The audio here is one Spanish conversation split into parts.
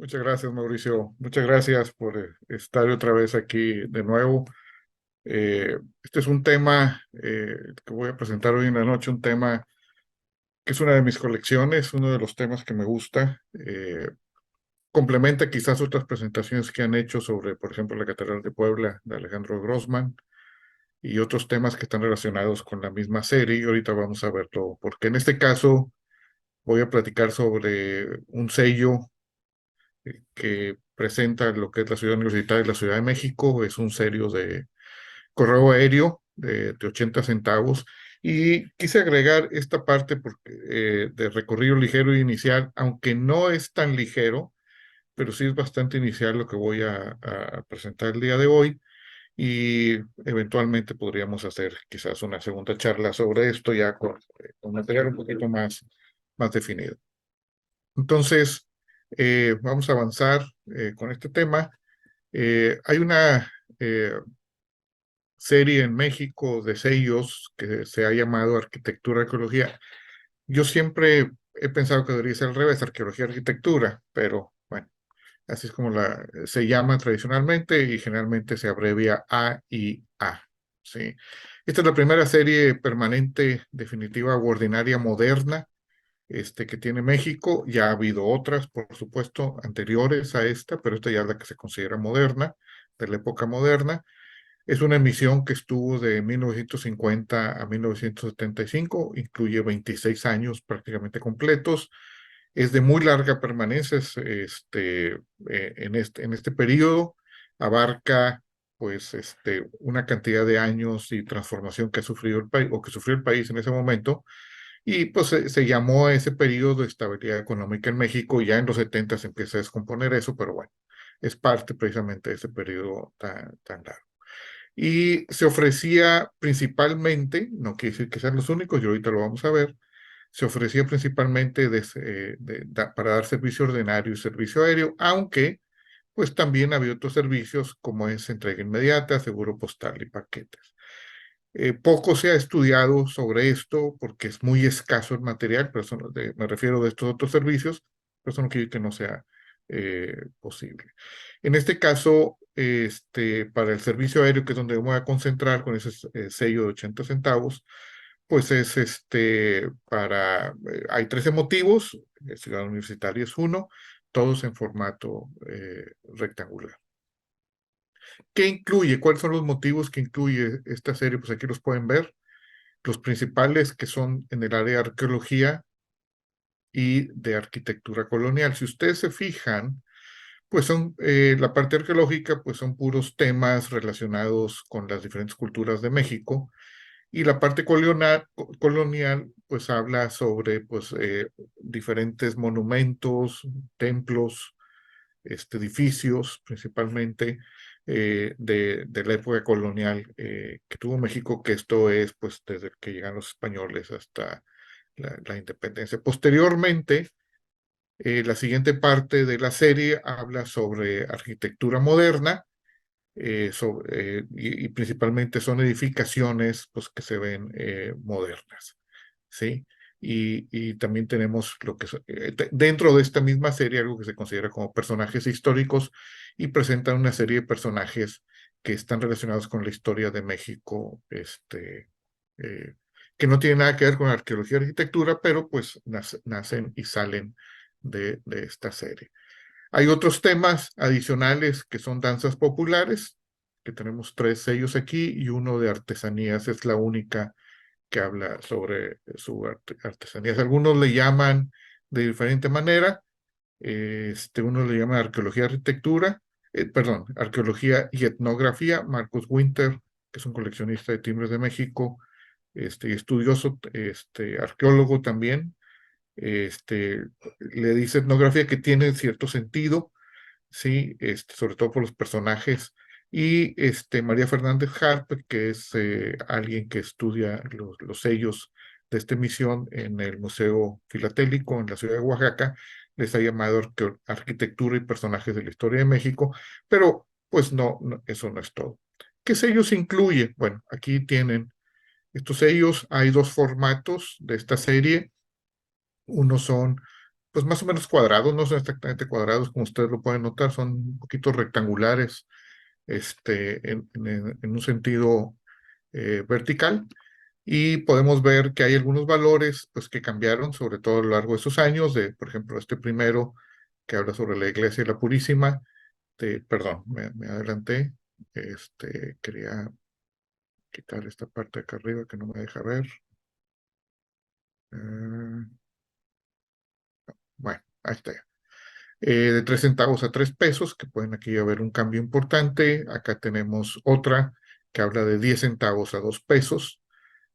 Muchas gracias, Mauricio. Muchas gracias por estar otra vez aquí de nuevo. Este es un tema que voy a presentar hoy en la noche, un tema que es una de mis colecciones, uno de los temas que me gusta. Complementa quizás otras presentaciones que han hecho sobre, por ejemplo, la Catedral de Puebla de Alejandro Grossman y otros temas que están relacionados con la misma serie. Y ahorita vamos a verlo, porque en este caso voy a platicar sobre un sello que presenta lo que es la ciudad universitaria de la Ciudad de México. Es un sello de correo aéreo de 80 centavos. Y quise agregar esta parte porque, de recorrido ligero e inicial, aunque no es tan ligero, pero sí es bastante inicial lo que voy a presentar el día de hoy. Y eventualmente podríamos hacer quizás una segunda charla sobre esto ya con material un poquito más definido. Entonces, vamos a avanzar con este tema. Hay una serie en México de sellos que se ha llamado Arquitectura Arqueología. Yo siempre he pensado que debería ser al revés, Arqueología Arquitectura, pero bueno, así es como se llama tradicionalmente y generalmente se abrevia AIA. ¿Sí? Esta es la primera serie permanente, definitiva o ordinaria moderna que tiene México. Ya ha habido otras, por supuesto, anteriores a esta, pero esta ya es la que se considera moderna, de la época moderna. Es una emisión que estuvo de 1950 a 1975, incluye 26 años prácticamente completos. Es de muy larga permanencia, en este periodo abarca pues una cantidad de años y transformación que ha sufrido el país o que sufrió el país en ese momento, y pues se llamó a ese periodo de estabilidad económica en México. Ya en los 70 se empieza a descomponer eso, pero bueno, es parte precisamente de ese periodo tan largo. Y se ofrecía principalmente, no quiere decir que sean los únicos, y ahorita lo vamos a ver, se ofrecía principalmente para dar servicio ordinario y servicio aéreo, aunque pues también había otros servicios como es entrega inmediata, seguro postal y paquetes. Poco se ha estudiado sobre esto porque es muy escaso el material, pero me refiero de estos otros servicios, pero eso no quiere decir que no sea posible. En este caso, para el servicio aéreo, que es donde me voy a concentrar con ese sello de 80 centavos, pues es hay 13 motivos, Ciudad Universitaria es uno, todos en formato rectangular. ¿Qué incluye? ¿Cuáles son los motivos que incluye esta serie? Pues aquí los pueden ver. Los principales que son en el área de arqueología y de arquitectura colonial. Si ustedes se fijan, pues son la parte arqueológica, pues son puros temas relacionados con las diferentes culturas de México. Y la parte colonial, pues habla sobre pues, diferentes monumentos, templos, edificios, principalmente de la época colonial que tuvo México, que esto es pues desde que llegan los españoles hasta la independencia. Posteriormente, la siguiente parte de la serie habla sobre arquitectura moderna, y principalmente son edificaciones pues, que se ven modernas, ¿sí? Y también tenemos dentro de esta misma serie algo que se considera como personajes históricos, y presentan una serie de personajes que están relacionados con la historia de México, eh, que no tienen nada que ver con arqueología y arquitectura, pero pues nacen y salen de esta serie. Hay otros temas adicionales que son danzas populares, que tenemos 3 sellos aquí, y uno de artesanías. Es la única que habla sobre su artesanías. Algunos le llaman de diferente manera. Uno le llama arqueología y arquitectura, perdón, arqueología y etnografía. Marcos Winter, que es un coleccionista de timbres de México, y estudioso, arqueólogo también, le dice etnografía, que tiene cierto sentido, ¿sí? Sobre todo por los personajes. Y María Fernández Harpe, que es alguien que estudia los sellos de esta emisión en el Museo Filatélico en la ciudad de Oaxaca, les ha llamado arquitectura y personajes de la historia de México, pero pues eso no es todo. ¿Qué sellos incluye? Bueno, aquí tienen estos sellos. Hay 2 formatos de esta serie. Uno son pues más o menos cuadrados, no son exactamente cuadrados como ustedes lo pueden notar, son un poquito rectangulares, en un sentido vertical. Y podemos ver que hay algunos valores pues, que cambiaron, sobre todo a lo largo de esos años, por ejemplo, este primero que habla sobre la Iglesia y la Purísima. Perdón, me adelanté. Quería quitar esta parte de acá arriba que no me deja ver. Eh, bueno, ahí está. De 3 centavos a 3 pesos, que pueden aquí haber un cambio importante. Acá tenemos otra que habla de 10 centavos a 2 pesos.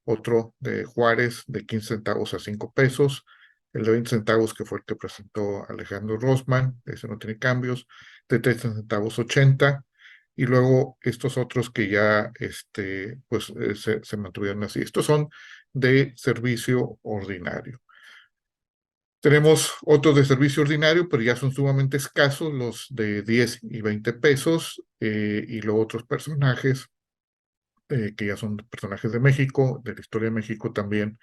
Otro de Juárez de 15 centavos a 5 pesos, el de 20 centavos que fue el que presentó Alejandro Rosman, ese no tiene cambios, de 30 centavos 80, y luego estos otros que ya pues, se mantuvieron así. Estos son de servicio ordinario. Tenemos otros de servicio ordinario, pero ya son sumamente escasos, los de 10 y 20 pesos, y luego otros personajes que ya son personajes de México, de la historia de México también,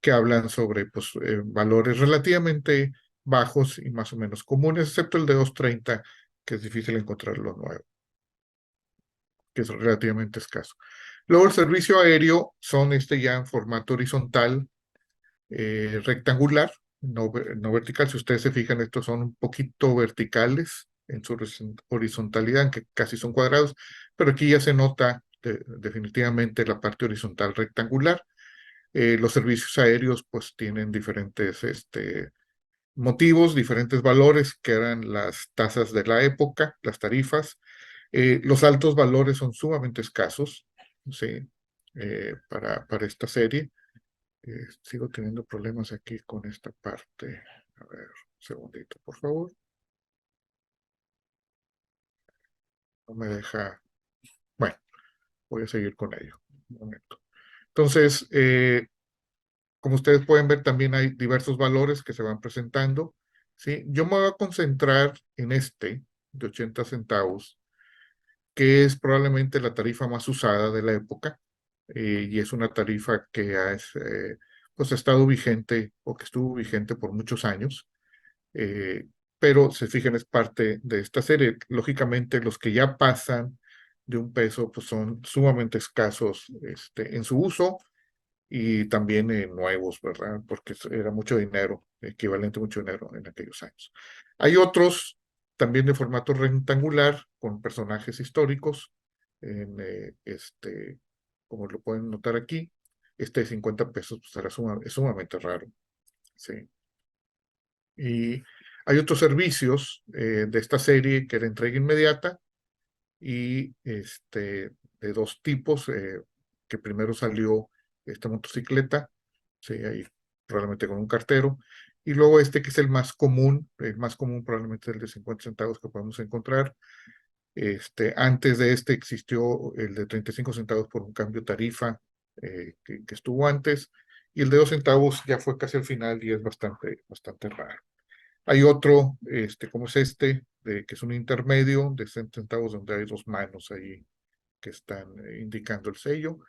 que hablan sobre pues, valores relativamente bajos y más o menos comunes, excepto el de 230, que es difícil encontrar lo nuevo, que es relativamente escaso. Luego el servicio aéreo son ya en formato horizontal, rectangular, no vertical. Si ustedes se fijan, estos son un poquito verticales en su horizontalidad, que casi son cuadrados, pero aquí ya se nota definitivamente la parte horizontal rectangular. Los servicios aéreos pues tienen diferentes motivos, diferentes valores que eran las tasas de la época, las tarifas. Los altos valores son sumamente escasos, ¿sí? Para esta serie. Sigo teniendo problemas aquí con esta parte. A ver, un segundito, por favor. No me deja. Bueno, voy a seguir con ello. Un momento. Entonces, como ustedes pueden ver, también hay diversos valores que se van presentando. ¿Sí? Yo me voy a concentrar en este de 80 centavos, que es probablemente la tarifa más usada de la época, y es una tarifa que pues ha estado vigente o que estuvo vigente por muchos años. Pero se fijan, es parte de esta serie. Lógicamente, los que ya pasan de un peso pues son sumamente escasos en su uso y también nuevos, ¿verdad? Porque era mucho dinero, equivalente a mucho dinero en aquellos años. Hay otros también de formato rectangular con personajes históricos, como lo pueden notar aquí. Este de 50 pesos pues, es sumamente raro, ¿sí? Y hay otros servicios de esta serie que era entrega inmediata y de dos tipos, que primero salió esta motocicleta, sí, ahí probablemente con un cartero, y luego este que es el más común probablemente es el de 50 centavos que podemos encontrar. Antes de este existió el de 35 centavos por un cambio tarifa, que estuvo antes, y el de 2 centavos ya fue casi al final y es bastante, bastante raro. Hay otro, como es que es un intermedio de 60 centavos donde hay dos manos ahí que están indicando el sello.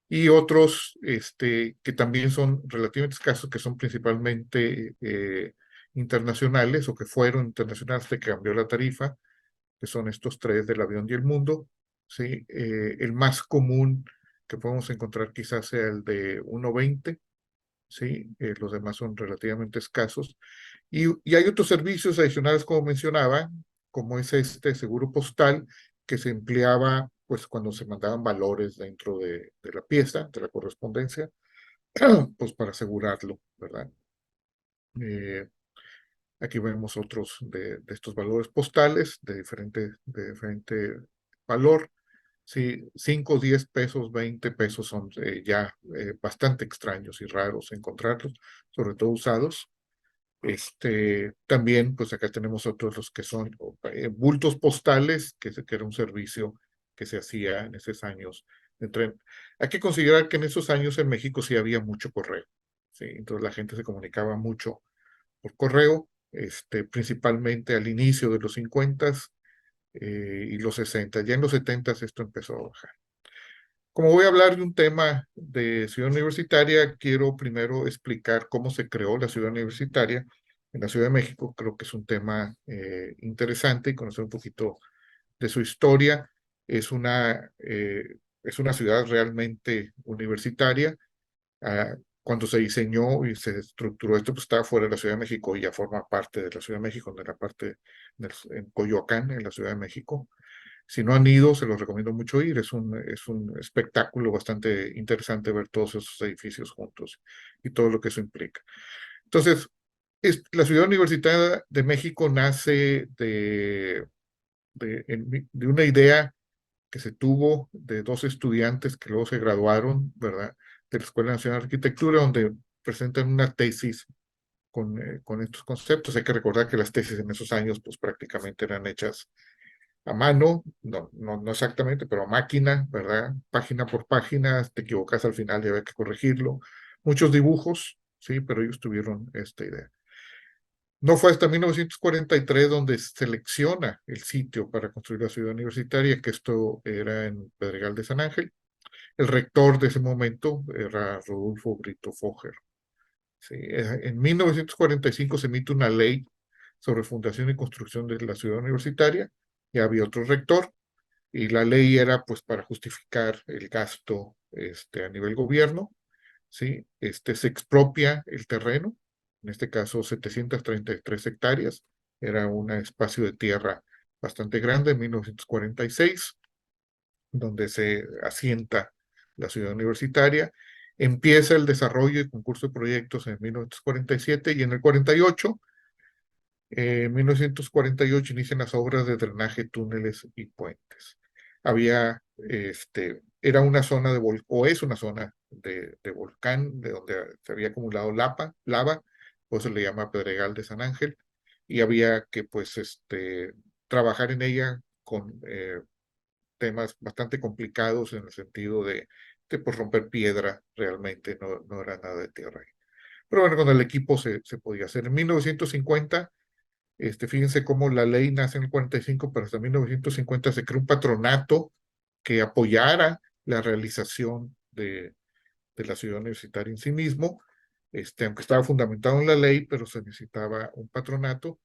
Y otros, que también son relativamente escasos, que son principalmente internacionales o que fueron internacionales hasta que cambió la tarifa, que son estos tres del avión y el mundo. ¿Sí? El más común que podemos encontrar quizás sea el de 1.20, ¿sí? Los demás son relativamente escasos. Y hay otros servicios adicionales, como mencionaba, como es este seguro postal, que se empleaba pues cuando se mandaban valores dentro de la pieza, de la correspondencia, pues para asegurarlo, ¿verdad? Eh, Aquí vemos otros de estos valores postales de diferente valor. Sí, 5, 10 pesos, 20 pesos son ya bastante extraños y raros encontrarlos, sobre todo usados. También, pues acá tenemos otros los que son bultos postales, que era un servicio que se hacía en esos años de tren. Hay que considerar que en esos años en México sí había mucho correo, ¿sí? Entonces la gente se comunicaba mucho por correo, principalmente al inicio de los 50 y los 60. Ya en los 70 esto empezó a bajar. Como voy a hablar de un tema de ciudad universitaria, quiero primero explicar cómo se creó la ciudad universitaria en la Ciudad de México. Creo que es un tema interesante y conocer un poquito de su historia. Es es una ciudad realmente universitaria. Cuando se diseñó y se estructuró esto, pues estaba fuera de la Ciudad de México y ya forma parte de la Ciudad de México, de la parte en Coyoacán, en la Ciudad de México. Si no han ido, se los recomiendo mucho ir. Es un espectáculo bastante interesante ver todos esos edificios juntos y todo lo que eso implica. Entonces, la Ciudad Universitaria de México nace de una idea que se tuvo de dos estudiantes que luego se graduaron, ¿verdad?, de la Escuela Nacional de Arquitectura, donde presentan una tesis con estos conceptos. Hay que recordar que las tesis en esos años, pues prácticamente eran hechas a mano, no exactamente, pero a máquina, ¿verdad? Página por página, te equivocas al final y había que corregirlo. Muchos dibujos, sí, pero ellos tuvieron esta idea. No fue hasta 1943 donde selecciona el sitio para construir la ciudad universitaria, que esto era en Pedregal de San Ángel. El rector de ese momento era Rodolfo Brito Foger. Sí, en 1945 se emite una ley sobre fundación y construcción de la ciudad universitaria. Ya había otro rector y la ley era pues para justificar el gasto a nivel gobierno. ¿Sí? Se expropia el terreno, en este caso 733 hectáreas, era un espacio de tierra bastante grande en 1946, donde se asienta la ciudad universitaria. Empieza el desarrollo y concurso de proyectos en 1947 y en el 48, en 1948 inician las obras de drenaje, túneles y puentes. Era una zona o es una zona de volcán, de donde se había acumulado lava, por eso le llama Pedregal de San Ángel, y había que, pues, trabajar en ella con temas bastante complicados en el sentido de pues, romper piedra, realmente no era nada de tierra ahí. Pero bueno, con el equipo se podía hacer. En 1950, fíjense cómo la ley nace en el 45, pero hasta 1950 se creó un patronato que apoyara la realización de la ciudad universitaria en sí mismo, aunque estaba fundamentado en la ley, pero se necesitaba un patronato,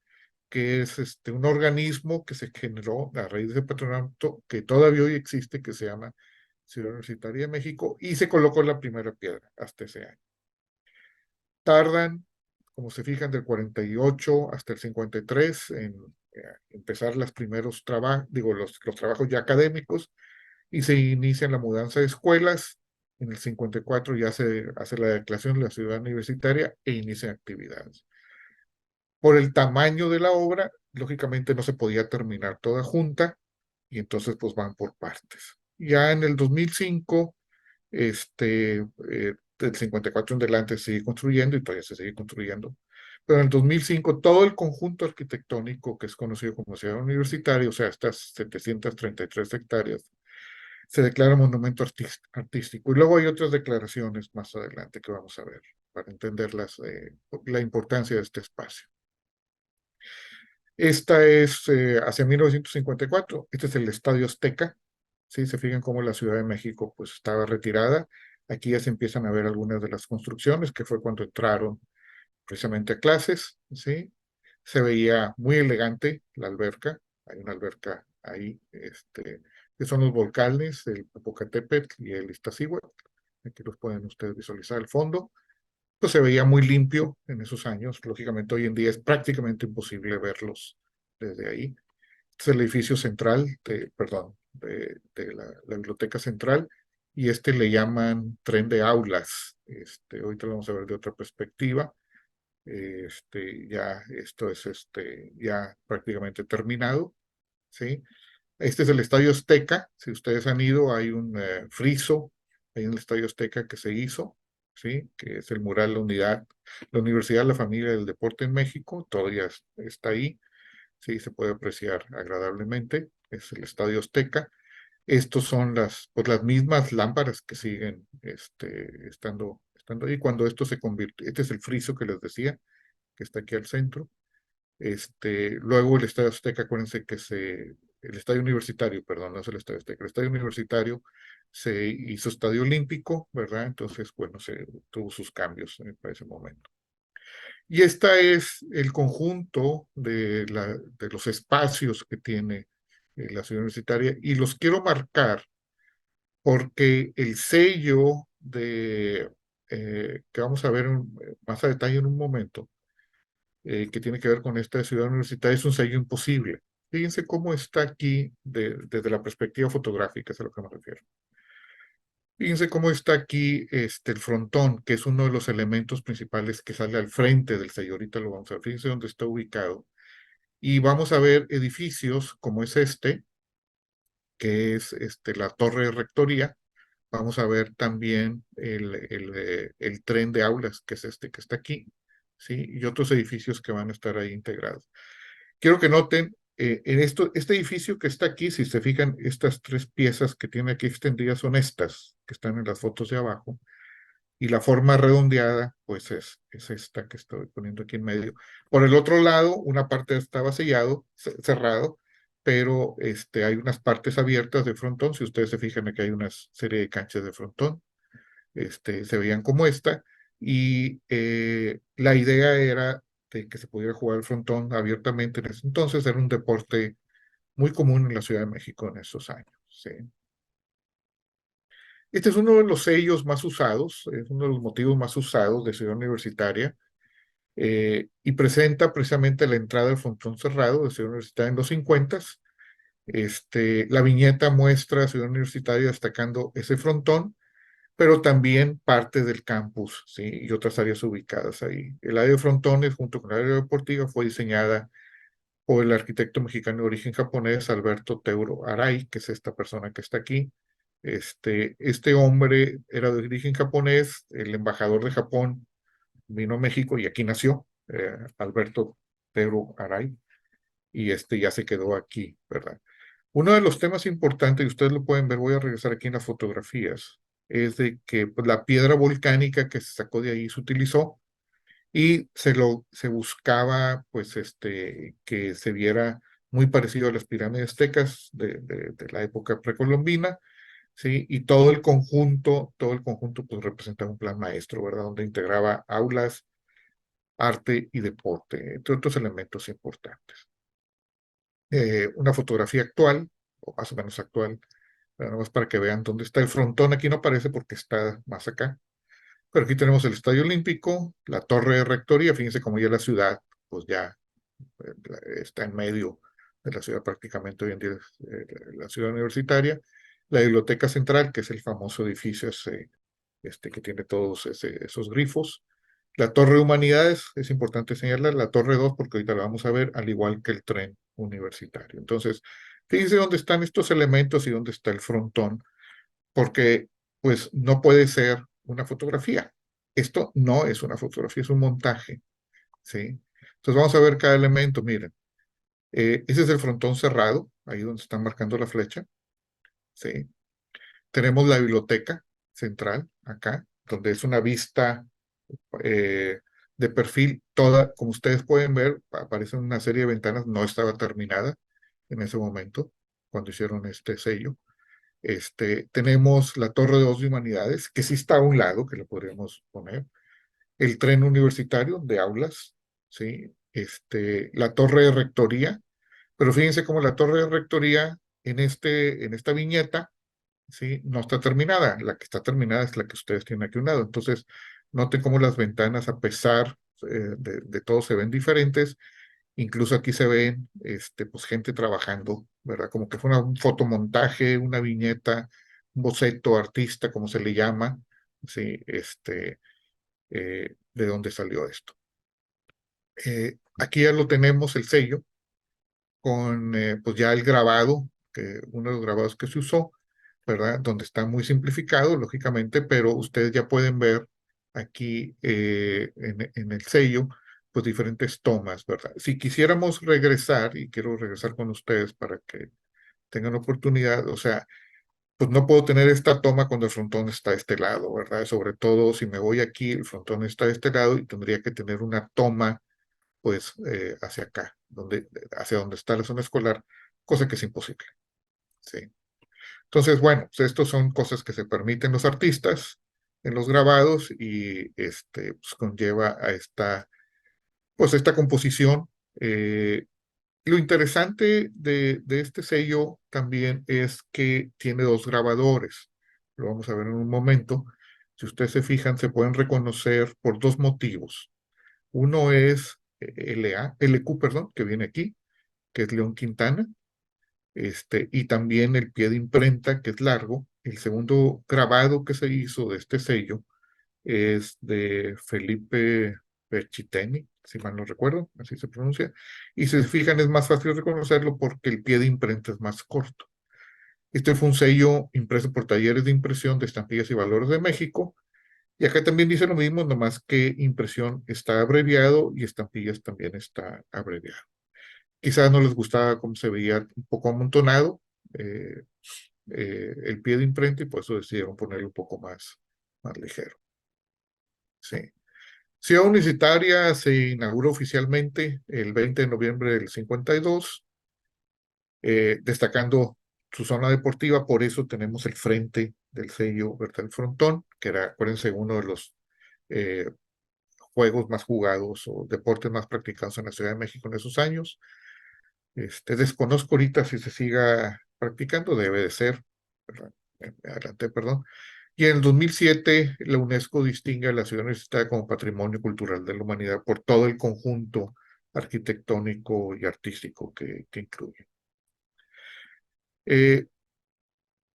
que es un organismo que se generó a raíz de ese patronato, que todavía hoy existe, que se llama Ciudad Universitaria de México, y se colocó la primera piedra hasta ese año. Tardan, como se fijan, del 48 hasta el 53 en empezar los primeros trabajos, digo, los trabajos ya académicos, y se inicia la mudanza de escuelas. En el 54 ya se hace la declaración de la ciudad universitaria e inician actividades. Por el tamaño de la obra, lógicamente no se podía terminar toda junta, y entonces pues van por partes. Ya en el 2005, del 54 en adelante se sigue construyendo y todavía se sigue construyendo. Pero en el 2005 todo el conjunto arquitectónico que es conocido como ciudad universitaria, o sea, estas 733 hectáreas, se declara monumento artístico. Y luego hay otras declaraciones más adelante que vamos a ver para entender la importancia de este espacio. Esta es hacia 1954. Este es el Estadio Azteca. ¿Sí? Se fijan cómo la Ciudad de México pues estaba retirada. Aquí ya se empiezan a ver algunas de las construcciones, que fue cuando entraron precisamente a clases. ¿Sí? Se veía muy elegante la alberca. Hay una alberca ahí, que son los volcanes, el Popocatépetl y el Iztaccíhuatl. Aquí los pueden ustedes visualizar al fondo. Pues se veía muy limpio en esos años. Lógicamente hoy en día es prácticamente imposible verlos desde ahí. Este es el edificio central, perdón, de la biblioteca central, y le llaman tren de aulas. Ahorita lo vamos a ver de otra perspectiva. Ya esto es ya prácticamente terminado, ¿sí? Este es el Estadio Azteca. Si ustedes han ido, hay un friso ahí en el Estadio Azteca que se hizo, ¿sí? Que es el mural la Universidad de la Familia del Deporte en México. Todavía está ahí, ¿sí? Se puede apreciar agradablemente. Es el Estadio Azteca. Estos son pues, las mismas lámparas que siguen estando ahí. Cuando esto se convierte, este es el friso que les decía, que está aquí al centro. Luego el Estadio Azteca, acuérdense que el Estadio Universitario, perdón, no es el Estadio Azteca, el Estadio Universitario se hizo Estadio Olímpico, ¿verdad? Entonces, bueno, se tuvo sus cambios para ese momento. Y esta es el conjunto de los espacios que tiene la ciudad universitaria y los quiero marcar porque el sello que vamos a ver más a detalle en un momento, que tiene que ver con esta ciudad universitaria, es un sello imposible. Fíjense cómo está aquí desde la perspectiva fotográfica, es a lo que me refiero. Fíjense cómo está aquí el frontón, que es uno de los elementos principales que sale al frente del sello. Ahorita lo vamos a ver. Fíjense dónde está ubicado. Y vamos a ver edificios como es que es la torre de rectoría. Vamos a ver también el tren de aulas, que es este que está aquí, ¿sí? Y otros edificios que van a estar ahí integrados. Quiero que noten, este edificio que está aquí, si se fijan, estas tres piezas que tiene aquí extendidas son estas, que están en las fotos de abajo, y la forma redondeada, pues es esta que estoy poniendo aquí en medio. Por el otro lado, una parte estaba cerrado, pero hay unas partes abiertas de frontón. Si ustedes se fijan, aquí hay una serie de canchas de frontón, se veían como esta, y la idea era de que se pudiera jugar el frontón abiertamente en ese entonces. Era un deporte muy común en la Ciudad de México en esos años. ¿Sí? Este es uno de los sellos más usados, es uno de los motivos más usados de Ciudad Universitaria, y presenta precisamente la entrada del frontón cerrado de Ciudad Universitaria en los 50. La viñeta muestra a Ciudad Universitaria destacando ese frontón, pero también parte del campus, ¿sí? Y otras áreas ubicadas ahí. El área de frontones, junto con el área deportiva, fue diseñada por el arquitecto mexicano de origen japonés, Alberto Teuro Arai, que es esta persona que está aquí. Este hombre era de origen japonés, el embajador de Japón vino a México y aquí nació, Alberto Teuro Arai, y ya se quedó aquí, ¿verdad? Uno de los temas importantes, y ustedes lo pueden ver, voy a regresar aquí en las fotografías, es de que pues, la piedra volcánica que se sacó de ahí se utilizó y se buscaba pues que se viera muy parecido a las pirámides aztecas de la época precolombina, ¿sí? Y todo el conjunto pues representaba un plan maestro, ¿verdad? Donde integraba aulas, arte y deporte, entre otros elementos importantes. Una fotografía actual, o más o menos actual, nada más para que vean dónde está el frontón. Aquí no aparece porque está más acá. Pero aquí tenemos el Estadio Olímpico, la Torre de Rectoría. Fíjense cómo ya la ciudad, pues ya está en medio de la ciudad prácticamente hoy en día, la ciudad universitaria. La Biblioteca Central, que es el famoso edificio que tiene todos esos grifos. La Torre de Humanidades, es importante señalar, la Torre 2, porque ahorita la vamos a ver, al igual que el tren universitario. Entonces, fíjense dónde están estos elementos y dónde está el frontón, porque pues no puede ser una fotografía. Esto no es una fotografía, es un montaje, ¿sí? Entonces vamos a ver cada elemento, miren. Ese es el frontón cerrado, ahí donde están marcando la flecha, ¿sí? Tenemos la biblioteca central, acá, donde es una vista eh, de perfil, toda, como ustedes pueden ver, aparecen una serie de ventanas, no estaba terminada en ese momento, cuando hicieron este sello. Tenemos la Torre de Dos de Humanidades, que sí está a un lado, que le podríamos poner, el tren universitario de aulas, ¿sí? La Torre de Rectoría, pero fíjense cómo la Torre de Rectoría en esta viñeta, ¿sí? No está terminada, la que está terminada es la que ustedes tienen aquí a un lado. Entonces, noten cómo las ventanas, a pesar de todo, se ven diferentes. Incluso aquí se ven pues, gente trabajando, ¿verdad? Como que fue un fotomontaje, una viñeta, un boceto artista, como se le llama, ¿sí? De dónde salió esto. Aquí ya lo tenemos, el sello, con pues ya el grabado, uno de los grabados que se usó, ¿verdad? Donde está muy simplificado, lógicamente, pero ustedes ya pueden ver aquí en el sello, pues diferentes tomas, ¿verdad? Si quisiéramos regresar, y quiero regresar con ustedes para que tengan oportunidad, o sea, pues no puedo tener esta toma cuando el frontón está de este lado, ¿verdad? Sobre todo si me voy aquí, el frontón está de este lado y tendría que tener una toma, pues, hacia acá, hacia donde está la zona escolar, cosa que es imposible, ¿sí? Entonces, bueno, pues estos son cosas que se permiten los artistas en los grabados y pues conlleva a esta pues esta composición. Lo interesante de este sello también es que tiene dos grabadores. Lo vamos a ver en un momento. Si ustedes se fijan, se pueden reconocer por dos motivos. Uno es LQ, perdón, que viene aquí, que es León Quintana, y también el pie de imprenta, que es largo. El segundo grabado que se hizo de este sello es de Felipe Perchiteni, si mal no recuerdo, así se pronuncia. Y si se fijan, es más fácil reconocerlo porque el pie de imprenta es más corto. Este fue un sello impreso por Talleres de Impresión de Estampillas y Valores de México. Y acá también dice lo mismo, nomás que impresión está abreviado y estampillas también está abreviado. Quizás no les gustaba cómo se veía un poco amontonado eh, el pie de imprenta y por eso decidieron ponerlo un poco más ligero. Sí. Ciudad Universitaria se inauguró oficialmente el 20 de noviembre del 52, destacando su zona deportiva, por eso tenemos el frente del sello, ¿verdad? El frontón, que era, acuérdense, uno de los eh, juegos más jugados o deportes más practicados en la Ciudad de México en esos años. Desconozco ahorita si se siga practicando, debe de ser, ¿verdad? Adelante, perdón. Y en el 2007, la UNESCO distingue a la ciudad universitaria como Patrimonio Cultural de la Humanidad por todo el conjunto arquitectónico y artístico que incluye. Eh,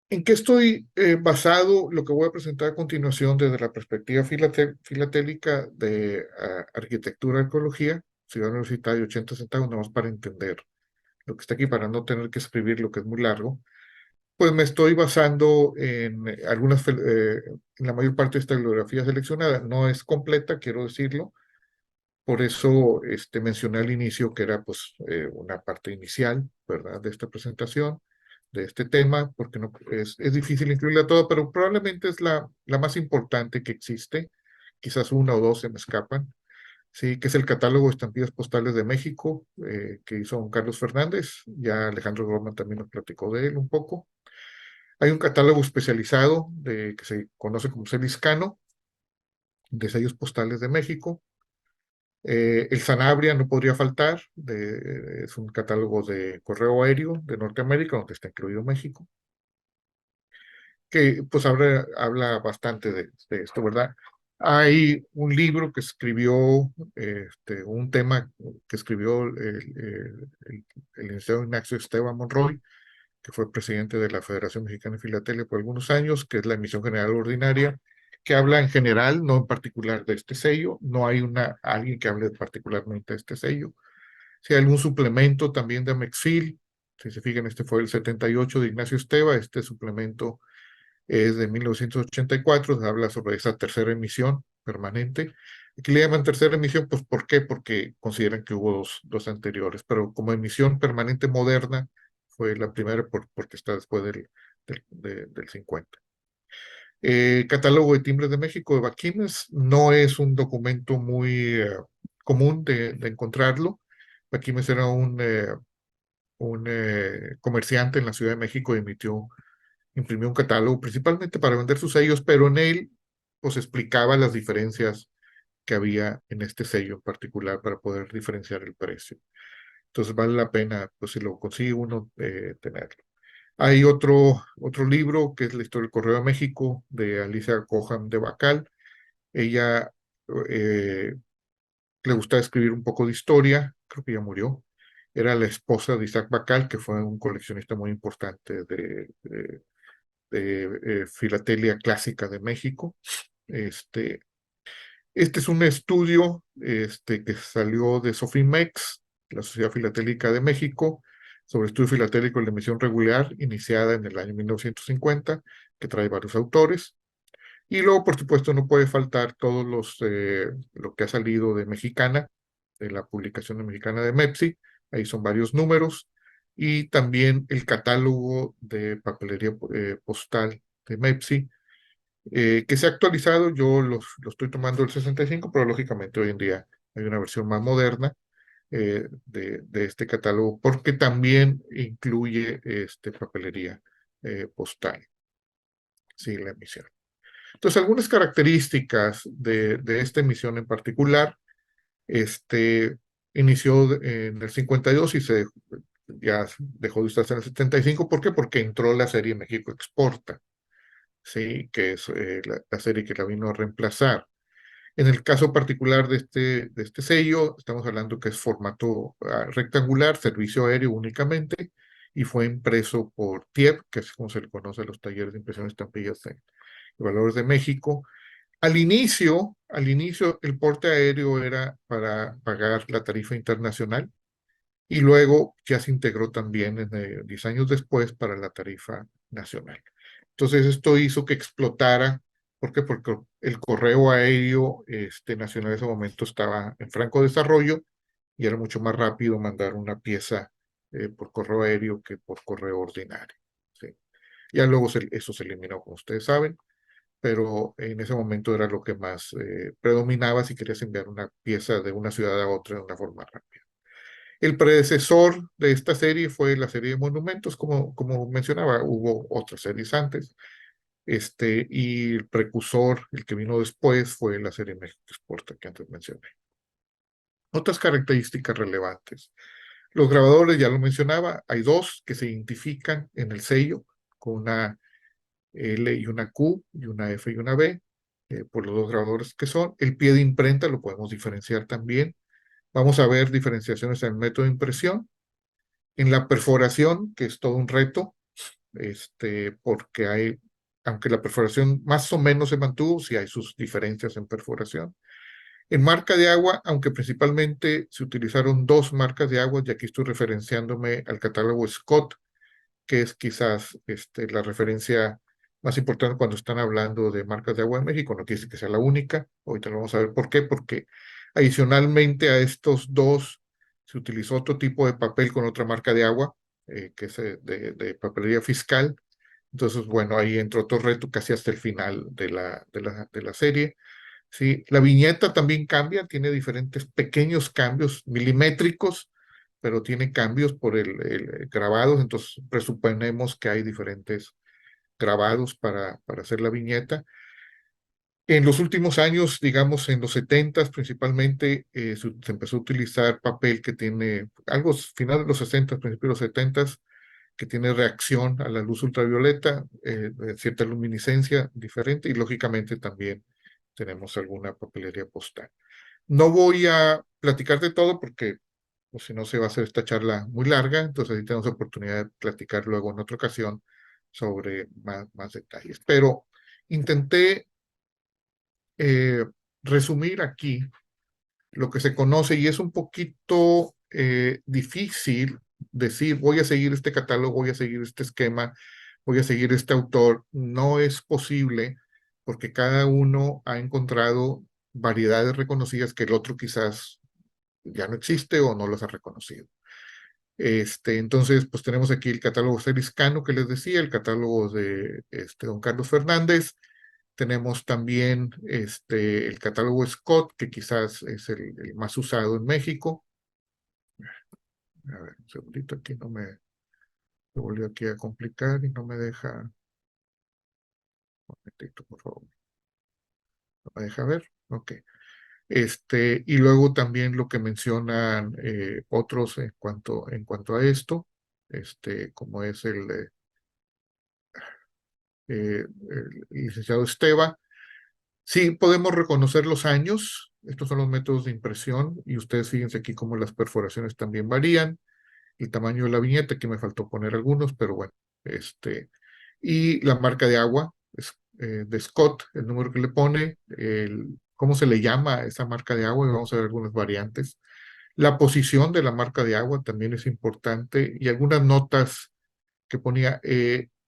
¿En qué estoy basado lo que voy a presentar a continuación desde la perspectiva filatélica de arquitectura y arqueología? Ciudad Universitaria, 80 centavos, nada más para entender lo que está aquí, para no tener que escribir lo que es muy largo. Pues me estoy basando en en la mayor parte de esta bibliografía seleccionada. No es completa, quiero decirlo. Por eso mencioné al inicio que era pues una parte inicial, ¿verdad? De esta presentación, de este tema, porque no, es difícil incluirla toda, pero probablemente es la más importante que existe. Quizás una o dos se me escapan. Sí, que es el catálogo de estampillas postales de México, que hizo don Carlos Fernández. Ya Alejandro Gorman también nos platicó de él un poco. Hay un catálogo especializado que se conoce como Celiscano, de sellos postales de México. El Sanabria no podría faltar, es un catálogo de correo aéreo de Norteamérica, donde está incluido México, que pues habla bastante de esto, ¿verdad? Hay un libro que escribió, un tema que escribió el licenciado Ignacio Esteban Monroy, que fue presidente de la Federación Mexicana de Filatelia por algunos años, que es la emisión general ordinaria, que habla en general, no en particular de este sello. No hay alguien que hable particularmente de este sello. Si hay algún suplemento también de Amexfil, si se fijan, este fue el 78 de Ignacio Esteva, este suplemento es de 1984, habla sobre esa tercera emisión permanente. Aquí le llaman tercera emisión, pues ¿por qué? Porque consideran que hubo dos anteriores, pero como emisión permanente moderna fue la primera porque está después del 50. Catálogo de timbres de México de Baquines no es un documento muy común de encontrarlo. Baquines era un comerciante en la Ciudad de México y imprimió un catálogo principalmente para vender sus sellos, pero en él pues explicaba las diferencias que había en este sello en particular para poder diferenciar el precio. Entonces vale la pena, pues si lo consigue uno, tenerlo. Hay otro libro que es la historia del Correo de México de Alicia Cohan de Bacal. Ella eh, le gustaba escribir un poco de historia, creo que ya murió. Era la esposa de Isaac Bacal, que fue un coleccionista muy importante de filatelia clásica de México. Este, este es un estudio que salió de Sofimex, la Sociedad Filatélica de México, sobre estudio filatélico en la emisión regular, iniciada en el año 1950, que trae varios autores. Y luego, por supuesto, no puede faltar lo que ha salido de Mexicana, de la publicación de Mexicana de MEPSI, ahí son varios números, y también el catálogo de papelería postal de MEPSI, que se ha actualizado. Yo lo estoy tomando el 65, pero lógicamente hoy en día hay una versión más moderna de este catálogo, porque también incluye papelería postal, sí, la emisión. Entonces, algunas características de esta emisión en particular. Este, inició en el 52 y ya dejó de usarse en el 75. ¿Por qué? Porque entró la serie México Exporta, ¿sí? Que es la serie que la vino a reemplazar. En el caso particular de este sello, estamos hablando que es formato rectangular, servicio aéreo únicamente, y fue impreso por TIEP, que es como se le conoce a los talleres de impresión de estampillas y valores de México. Al inicio, el porte aéreo era para pagar la tarifa internacional y luego ya se integró también 10 años después para la tarifa nacional. Entonces esto hizo que explotara. ¿Por qué? Porque el correo aéreo nacional en ese momento estaba en franco desarrollo y era mucho más rápido mandar una pieza por correo aéreo que por correo ordinario. ¿Sí? Ya luego eso se eliminó, como ustedes saben, pero en ese momento era lo que más predominaba si querías enviar una pieza de una ciudad a otra de una forma rápida. El predecesor de esta serie fue la serie de Monumentos, como mencionaba, hubo otras series antes, y el precursor, el que vino después, fue la serie México Exporta que antes mencioné. Otras características relevantes. Los grabadores, ya lo mencionaba, hay dos que se identifican en el sello con una L y una Q y una F y una B, por los dos grabadores que son. El pie de imprenta lo podemos diferenciar también. Vamos a ver diferenciaciones en el método de impresión. En la perforación, que es todo un reto, porque aunque la perforación más o menos se mantuvo, sí hay sus diferencias en perforación. En marca de agua, aunque principalmente se utilizaron dos marcas de agua, y aquí estoy referenciándome al catálogo Scott, que es quizás la referencia más importante cuando están hablando de marcas de agua en México. No quiere decir que sea la única, ahorita lo vamos a ver por qué, porque adicionalmente a estos dos se utilizó otro tipo de papel con otra marca de agua, que es de papelería fiscal. Entonces, bueno, ahí entró otro reto casi hasta el final de la serie. Sí, la viñeta también cambia, tiene diferentes pequeños cambios milimétricos, pero tiene cambios por el grabados, entonces presuponemos que hay diferentes grabados para hacer la viñeta. En los últimos años, digamos en los 70 principalmente, se empezó a utilizar papel que tiene algo final de los 60, principios de los 70, que tiene reacción a la luz ultravioleta, cierta luminiscencia diferente y lógicamente también tenemos alguna papelería postal. No voy a platicar de todo porque pues, si no se va a hacer esta charla muy larga, entonces ahí tenemos oportunidad de platicar luego en otra ocasión sobre más detalles. Pero intenté eh, resumir aquí lo que se conoce y es un poquito difícil decir voy a seguir este catálogo, voy a seguir este esquema, voy a seguir este autor. No es posible porque cada uno ha encontrado variedades reconocidas que el otro quizás ya no existe o no las ha reconocido. Entonces, pues tenemos aquí el catálogo Celiscano que les decía, el catálogo de don Carlos Fernández. Tenemos también el catálogo Scott, que quizás es el más usado en México. A ver, un segundito, aquí me volvió aquí a complicar y no me deja. Un momentito, por favor. No me deja ver. Ok. Y luego también lo que mencionan otros en cuanto a esto, como es el licenciado Esteva. Sí, podemos reconocer los años. Estos son los métodos de impresión y ustedes fíjense aquí cómo las perforaciones también varían. El tamaño de la viñeta, que me faltó poner algunos, pero bueno. Y la marca de agua de Scott, el número que le pone, cómo se le llama a esa marca de agua, y vamos a ver algunas variantes. La posición de la marca de agua también es importante y algunas notas que ponía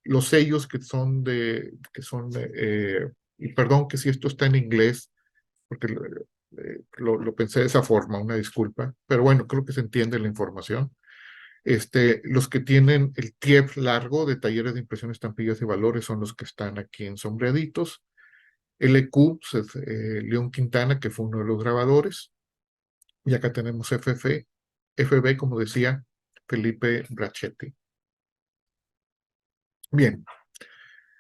los sellos y perdón que si esto está en inglés, porque lo pensé de esa forma, una disculpa, pero bueno, creo que se entiende la información. Los que tienen el TIEP largo de talleres de impresión, estampillas y valores son los que están aquí en sombreaditos. LQ, pues, León Quintana, que fue uno de los grabadores. Y acá tenemos FB, como decía, Felipe Brachetti. Bien,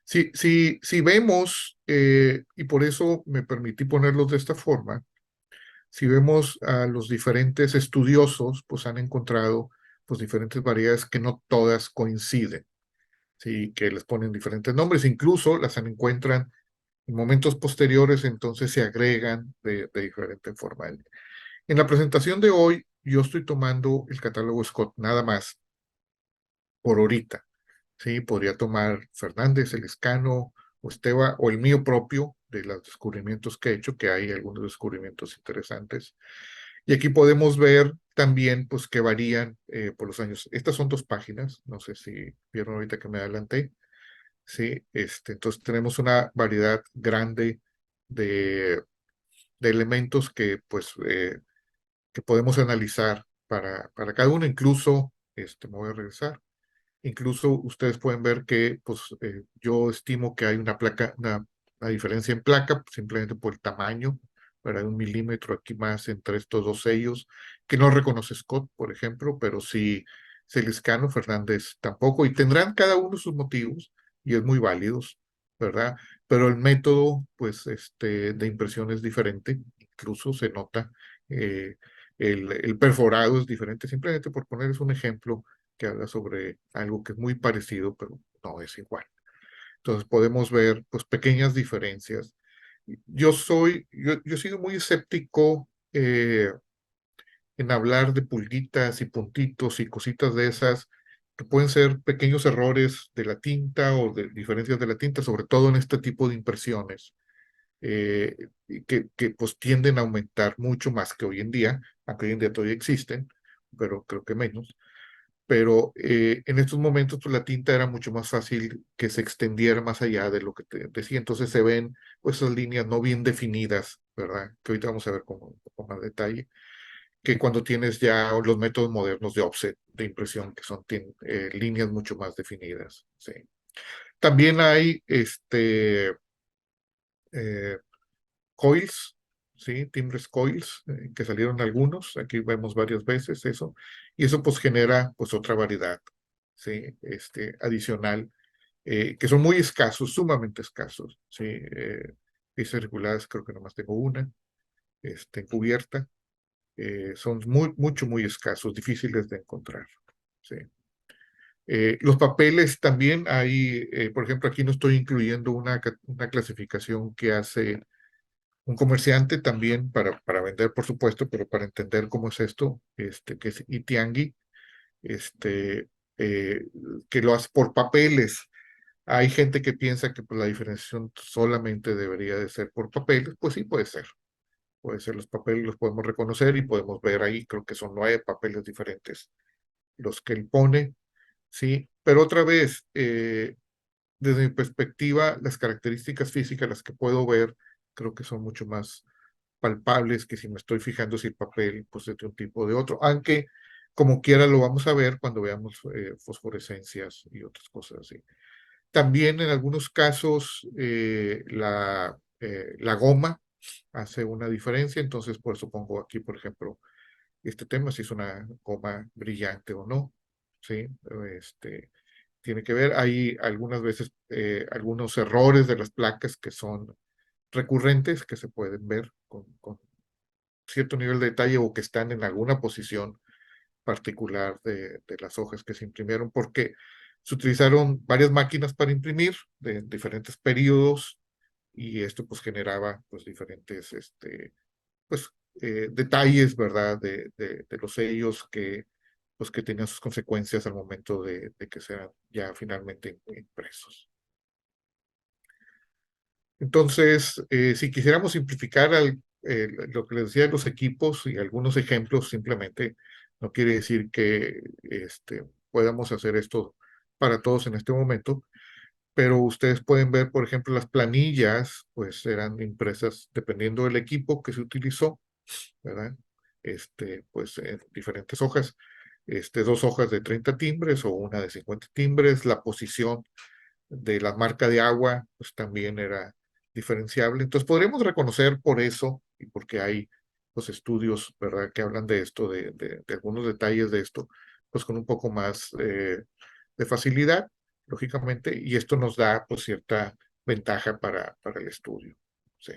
si vemos, y por eso me permití ponerlos de esta forma, Si vemos a los diferentes estudiosos, pues han encontrado pues diferentes variedades que no todas coinciden, ¿sí? Que les ponen diferentes nombres, incluso las encuentran en momentos posteriores, entonces se agregan de diferente forma. En la presentación de hoy, yo estoy tomando el catálogo Scott nada más por ahorita. Sí, podría tomar Fernández, el Escano, o Esteba, o el mío propio de los descubrimientos que he hecho, que hay algunos descubrimientos interesantes. Y aquí podemos ver también, pues, que varían por los años. Estas son 2 páginas, no sé si vieron ahorita que me adelanté. Sí, entonces tenemos una variedad grande de, de elementos que, pues, que podemos analizar para cada uno. Incluso, me voy a regresar. Incluso ustedes pueden ver que pues, yo estimo que hay una diferencia en placa simplemente por el tamaño, para 1 milímetro aquí más entre estos dos sellos, que no reconoce Scott, por ejemplo, pero sí Celiscano, Fernández tampoco, y tendrán cada uno sus motivos, y es muy válidos, ¿verdad? Pero el método, pues, de impresión es diferente, incluso se nota, eh, el perforado es diferente, simplemente por ponerles un ejemplo que habla sobre algo que es muy parecido, pero no es igual. Entonces podemos ver pues pequeñas diferencias. Yo he sido muy escéptico en hablar de pulguitas y puntitos y cositas de esas, que pueden ser pequeños errores de la tinta o de diferencias de la tinta, sobre todo en este tipo de impresiones, y que pues tienden a aumentar mucho más que hoy en día, aunque hoy en día todavía existen, pero creo que menos. Pero en estos momentos pues, la tinta era mucho más fácil que se extendiera más allá de lo que te decía. Entonces se ven pues, esas líneas no bien definidas, ¿verdad? Que ahorita vamos a ver con un poco más detalle, que cuando tienes ya los métodos modernos de offset, de impresión, que son líneas mucho más definidas. Sí. También hay eh, coils, ¿sí? Timbres coils, que salieron algunos, aquí vemos varias veces eso, y eso pues genera pues otra variedad, ¿sí? Adicional, que son muy escasos, sumamente escasos, ¿sí? Piezas circulares creo que nomás tengo una, cubierta, son muy escasos, difíciles de encontrar, ¿sí? Los papeles también hay, por ejemplo, aquí no estoy incluyendo una clasificación que hace un comerciante también para vender, por supuesto, pero para entender cómo es esto, que es Itiangi, este, eh, que lo hace por papeles. Hay gente que piensa que pues, la diferenciación solamente debería de ser por papeles, pues sí puede ser. Puede ser los papeles, los podemos reconocer y podemos ver ahí, creo que son 9 papeles diferentes los que él pone, ¿sí? Pero otra vez, desde mi perspectiva, las características físicas, las que puedo ver, creo que son mucho más palpables que si me estoy fijando si el papel pues, es de un tipo o de otro, aunque como quiera lo vamos a ver cuando veamos fosforescencias y otras cosas así. También en algunos casos la goma hace una diferencia, entonces por eso pongo aquí, por ejemplo, este tema, si es una goma brillante o no, ¿sí? Tiene que ver, hay algunas veces algunos errores de las placas que son recurrentes que se pueden ver con cierto nivel de detalle o que están en alguna posición particular de las hojas que se imprimieron, porque se utilizaron varias máquinas para imprimir de diferentes periodos y esto pues generaba pues diferentes pues, detalles, ¿verdad? De los sellos pues, que tenían sus consecuencias al momento de que sean ya finalmente impresos. Entonces, si quisiéramos simplificar lo que les decía de los equipos y algunos ejemplos, simplemente no quiere decir que podamos hacer esto para todos en este momento, pero ustedes pueden ver, por ejemplo, las planillas, pues eran impresas dependiendo del equipo que se utilizó, ¿verdad? Pues en diferentes hojas, 2 hojas de 30 timbres o una de 50 timbres, la posición de la marca de agua, pues también era diferenciable. Entonces podríamos reconocer por eso y porque hay los estudios, ¿verdad?, que hablan de esto, de algunos detalles de esto, pues con un poco más de facilidad, lógicamente, y esto nos da pues cierta ventaja para el estudio. Sí.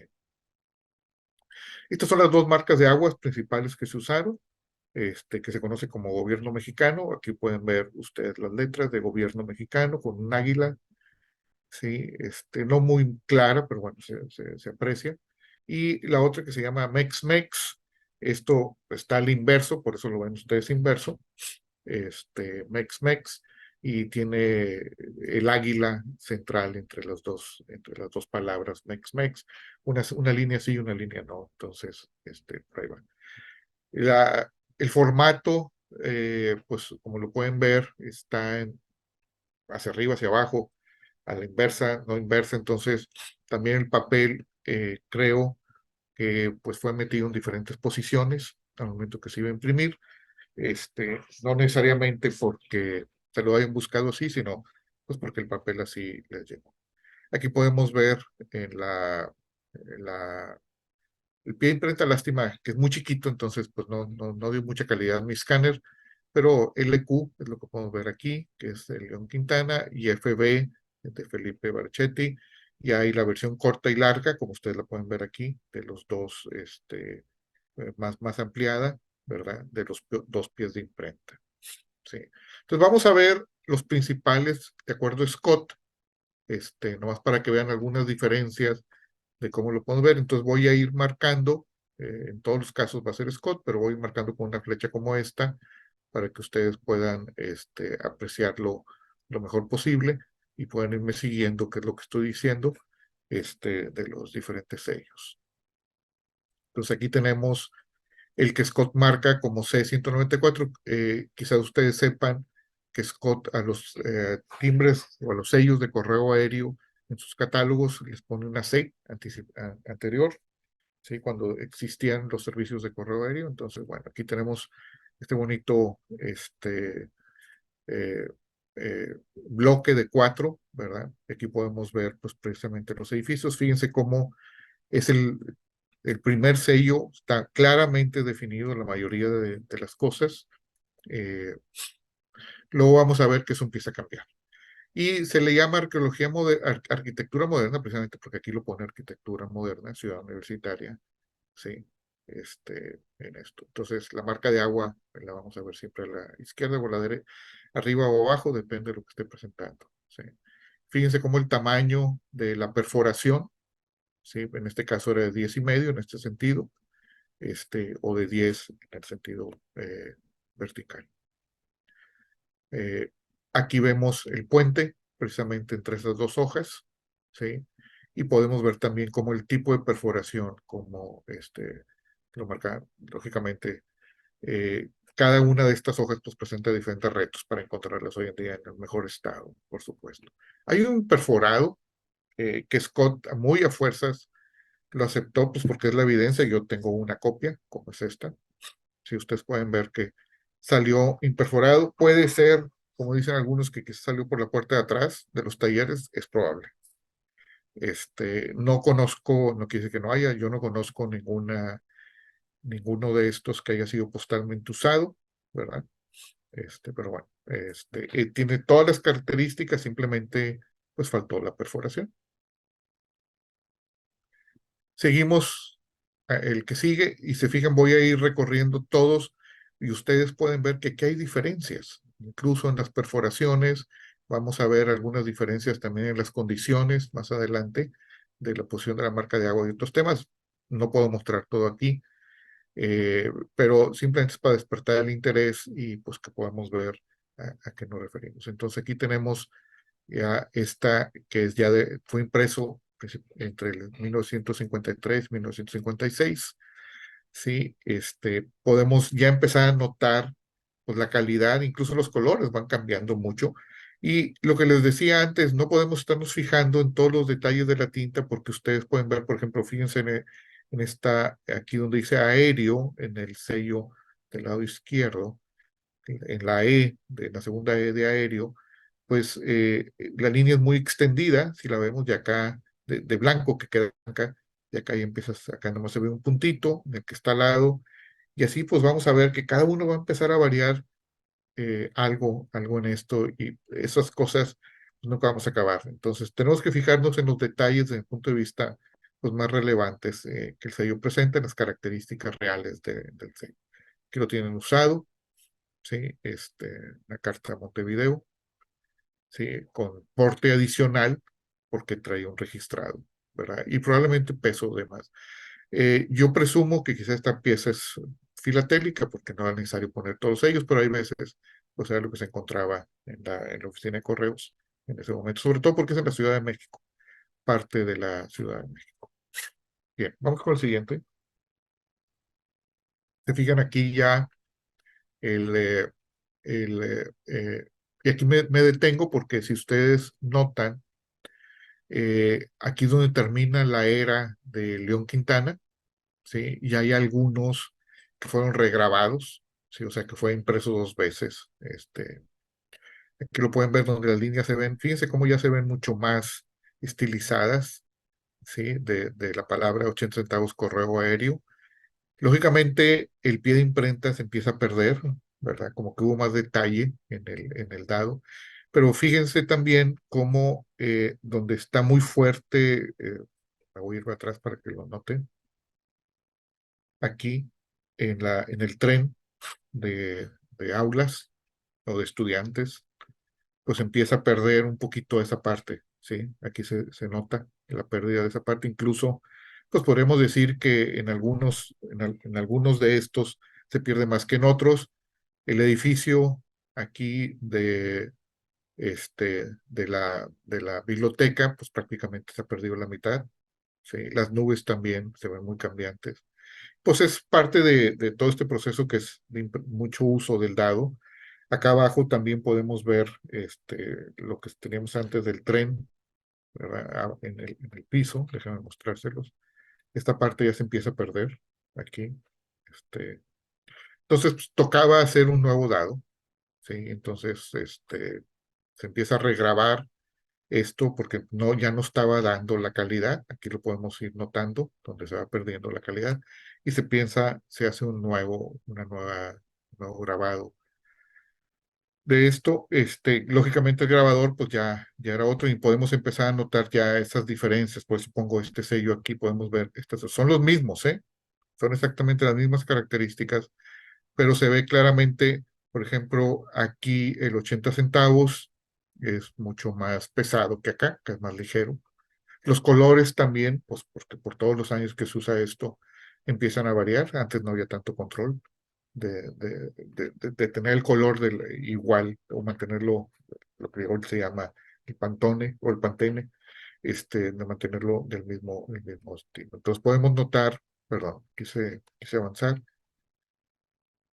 Estas son las dos marcas de aguas principales que se usaron, que se conoce como gobierno mexicano. Aquí pueden ver ustedes las letras de gobierno mexicano con un águila, ¿sí? No muy clara, pero bueno, se aprecia. Y la otra que se llama Mex-Mex, esto está al inverso, por eso lo ven ustedes inverso, Mex-Mex, y tiene el águila central entre las dos palabras, Mex-Mex, una línea sí y una línea no, entonces, por ahí va. El formato, pues como lo pueden ver, está hacia arriba, hacia abajo, a la inversa, no inversa, entonces también el papel, creo que pues fue metido en diferentes posiciones al momento que se iba a imprimir, no necesariamente porque se lo hayan buscado así, sino pues porque el papel así les llegó. Aquí podemos ver en la el pie de imprenta, lástima que es muy chiquito, entonces pues no dio mucha calidad mi escáner, pero LQ es lo que podemos ver aquí, que es de León Quintana, y FB de Felipe Barchetti, y hay la versión corta y larga, como ustedes la pueden ver aquí, de los dos, más ampliada, ¿verdad? De los dos pies de imprenta. ¿Sí? Entonces vamos a ver los principales, de acuerdo a Scott, nomás para que vean algunas diferencias de cómo lo podemos ver. Entonces voy a ir marcando, en todos los casos va a ser Scott, pero voy marcando con una flecha como esta para que ustedes puedan apreciarlo lo mejor posible y puedan irme siguiendo qué es lo que estoy diciendo de los diferentes sellos. Entonces aquí tenemos el que Scott marca como C194. Quizás ustedes sepan que Scott a los timbres o a los sellos de correo aéreo en sus catálogos les pone una C anterior, ¿sí? Cuando existían los servicios de correo aéreo. Entonces, bueno, aquí tenemos este bonito eh, bloque de 4, ¿verdad? Aquí podemos ver pues precisamente los edificios. Fíjense cómo es el primer sello, está claramente definido en la mayoría de las cosas. Eh, Luego vamos a ver que eso empieza a cambiar. Y se le llama arquitectura moderna, precisamente porque aquí lo pone arquitectura moderna, ciudad universitaria, ¿sí? En esto. Entonces, la marca de agua la vamos a ver siempre a la izquierda o a la derecha, arriba o abajo, depende de lo que esté presentando, ¿sí? Fíjense cómo el tamaño de la perforación, ¿sí? En este caso era de 10,5 en este sentido, o de 10 en el sentido vertical. Aquí vemos el puente, precisamente entre esas dos hojas, ¿sí? Y podemos ver también cómo el tipo de perforación, como lo marca, lógicamente, cada una de estas hojas pues presenta diferentes retos para encontrarlas hoy en día en el mejor estado, por supuesto. Hay un perforado que Scott muy a fuerzas lo aceptó, pues porque es la evidencia. Yo tengo una copia, como es esta. Si ustedes pueden ver que salió imperforado, puede ser, como dicen algunos, que quizás salió por la puerta de atrás de los talleres, es probable. No conozco, no quiere decir que no haya, yo no conozco ninguno de estos que haya sido postalmente usado, ¿verdad? Pero bueno, tiene todas las características, simplemente pues faltó la perforación. Seguimos el que sigue y se fijan, voy a ir recorriendo todos y ustedes pueden ver que aquí hay diferencias, incluso en las perforaciones. Vamos a ver algunas diferencias también en las condiciones más adelante de la posición de la marca de agua y otros temas. No puedo mostrar todo aquí, pero simplemente es para despertar el interés y pues que podamos ver a qué nos referimos. Entonces aquí tenemos ya esta que es fue impreso entre el 1953 y 1956, ¿sí? Podemos ya empezar a notar pues, la calidad, incluso los colores van cambiando mucho. Y lo que les decía antes, no podemos estarnos fijando en todos los detalles de la tinta porque ustedes pueden ver, por ejemplo, fíjense en esta, aquí donde dice aéreo, en el sello del lado izquierdo, en la E, de la segunda E de aéreo, pues la línea es muy extendida, si la vemos de acá, de blanco que queda acá, y acá ya empiezas, acá nomás se ve un puntito en el que está al lado, y así pues vamos a ver que cada uno va a empezar a variar algo en esto, y esas cosas pues, nunca vamos a acabar. Entonces tenemos que fijarnos en los detalles desde el punto de vista pues, más relevantes que el sello presenta, las características reales del sello. Aquí lo tienen usado, ¿sí? La carta de Montevideo, ¿sí? Con porte adicional porque trae un registrado, ¿verdad? Y probablemente peso de más. Yo presumo que quizá esta pieza es filatélica porque no era necesario poner todos ellos, pero hay veces, pues era lo que se encontraba en la oficina de correos en ese momento, sobre todo porque es en la Ciudad de México, parte de la Ciudad de México. Bien, vamos con el siguiente. Se fijan aquí ya el, y aquí me detengo porque si ustedes notan, aquí es donde termina la era de León Quintana, ¿sí? Y hay algunos que fueron regrabados, ¿sí? O sea, que fue impreso dos veces. Aquí lo pueden ver donde las líneas se ven, fíjense cómo ya se ven mucho más estilizadas, ¿sí? De la palabra 80 centavos correo aéreo. Lógicamente, el pie de imprenta se empieza a perder, ¿verdad? Como que hubo más detalle en el dado. Pero fíjense también cómo donde está muy fuerte, me voy a ir para atrás para que lo noten, aquí en el tren de aulas o de estudiantes, pues empieza a perder un poquito esa parte, ¿sí? Aquí se nota la pérdida de esa parte, incluso, pues podemos decir que en algunos de estos se pierde más que en otros. El edificio aquí de la biblioteca, pues prácticamente se ha perdido la mitad, ¿sí? Las nubes también se ven muy cambiantes. Pues es parte de todo este proceso que es de mucho uso del dado. Acá abajo también podemos ver lo que teníamos antes del tren, ¿verdad? En el piso, déjenme mostrárselos. Esta parte ya se empieza a perder aquí. Este, entonces pues, tocaba hacer un nuevo dado, ¿sí? Entonces se empieza a regrabar esto porque ya no estaba dando la calidad, aquí lo podemos ir notando, donde se va perdiendo la calidad, y se hace un nuevo grabado. De esto, lógicamente el grabador pues ya era otro y podemos empezar a notar ya esas diferencias, por eso pongo este sello aquí, podemos ver, estas son los mismos, ¿eh? Son exactamente las mismas características, pero se ve claramente, por ejemplo, aquí el 80 centavos es mucho más pesado que acá, que es más ligero. Los colores también, pues porque por todos los años que se usa esto, empiezan a variar. Antes no había tanto control de tener el color igual o mantenerlo, lo que hoy se llama el Pantone o el Pantene, de mantenerlo del mismo estilo. Entonces podemos notar, perdón, quise avanzar,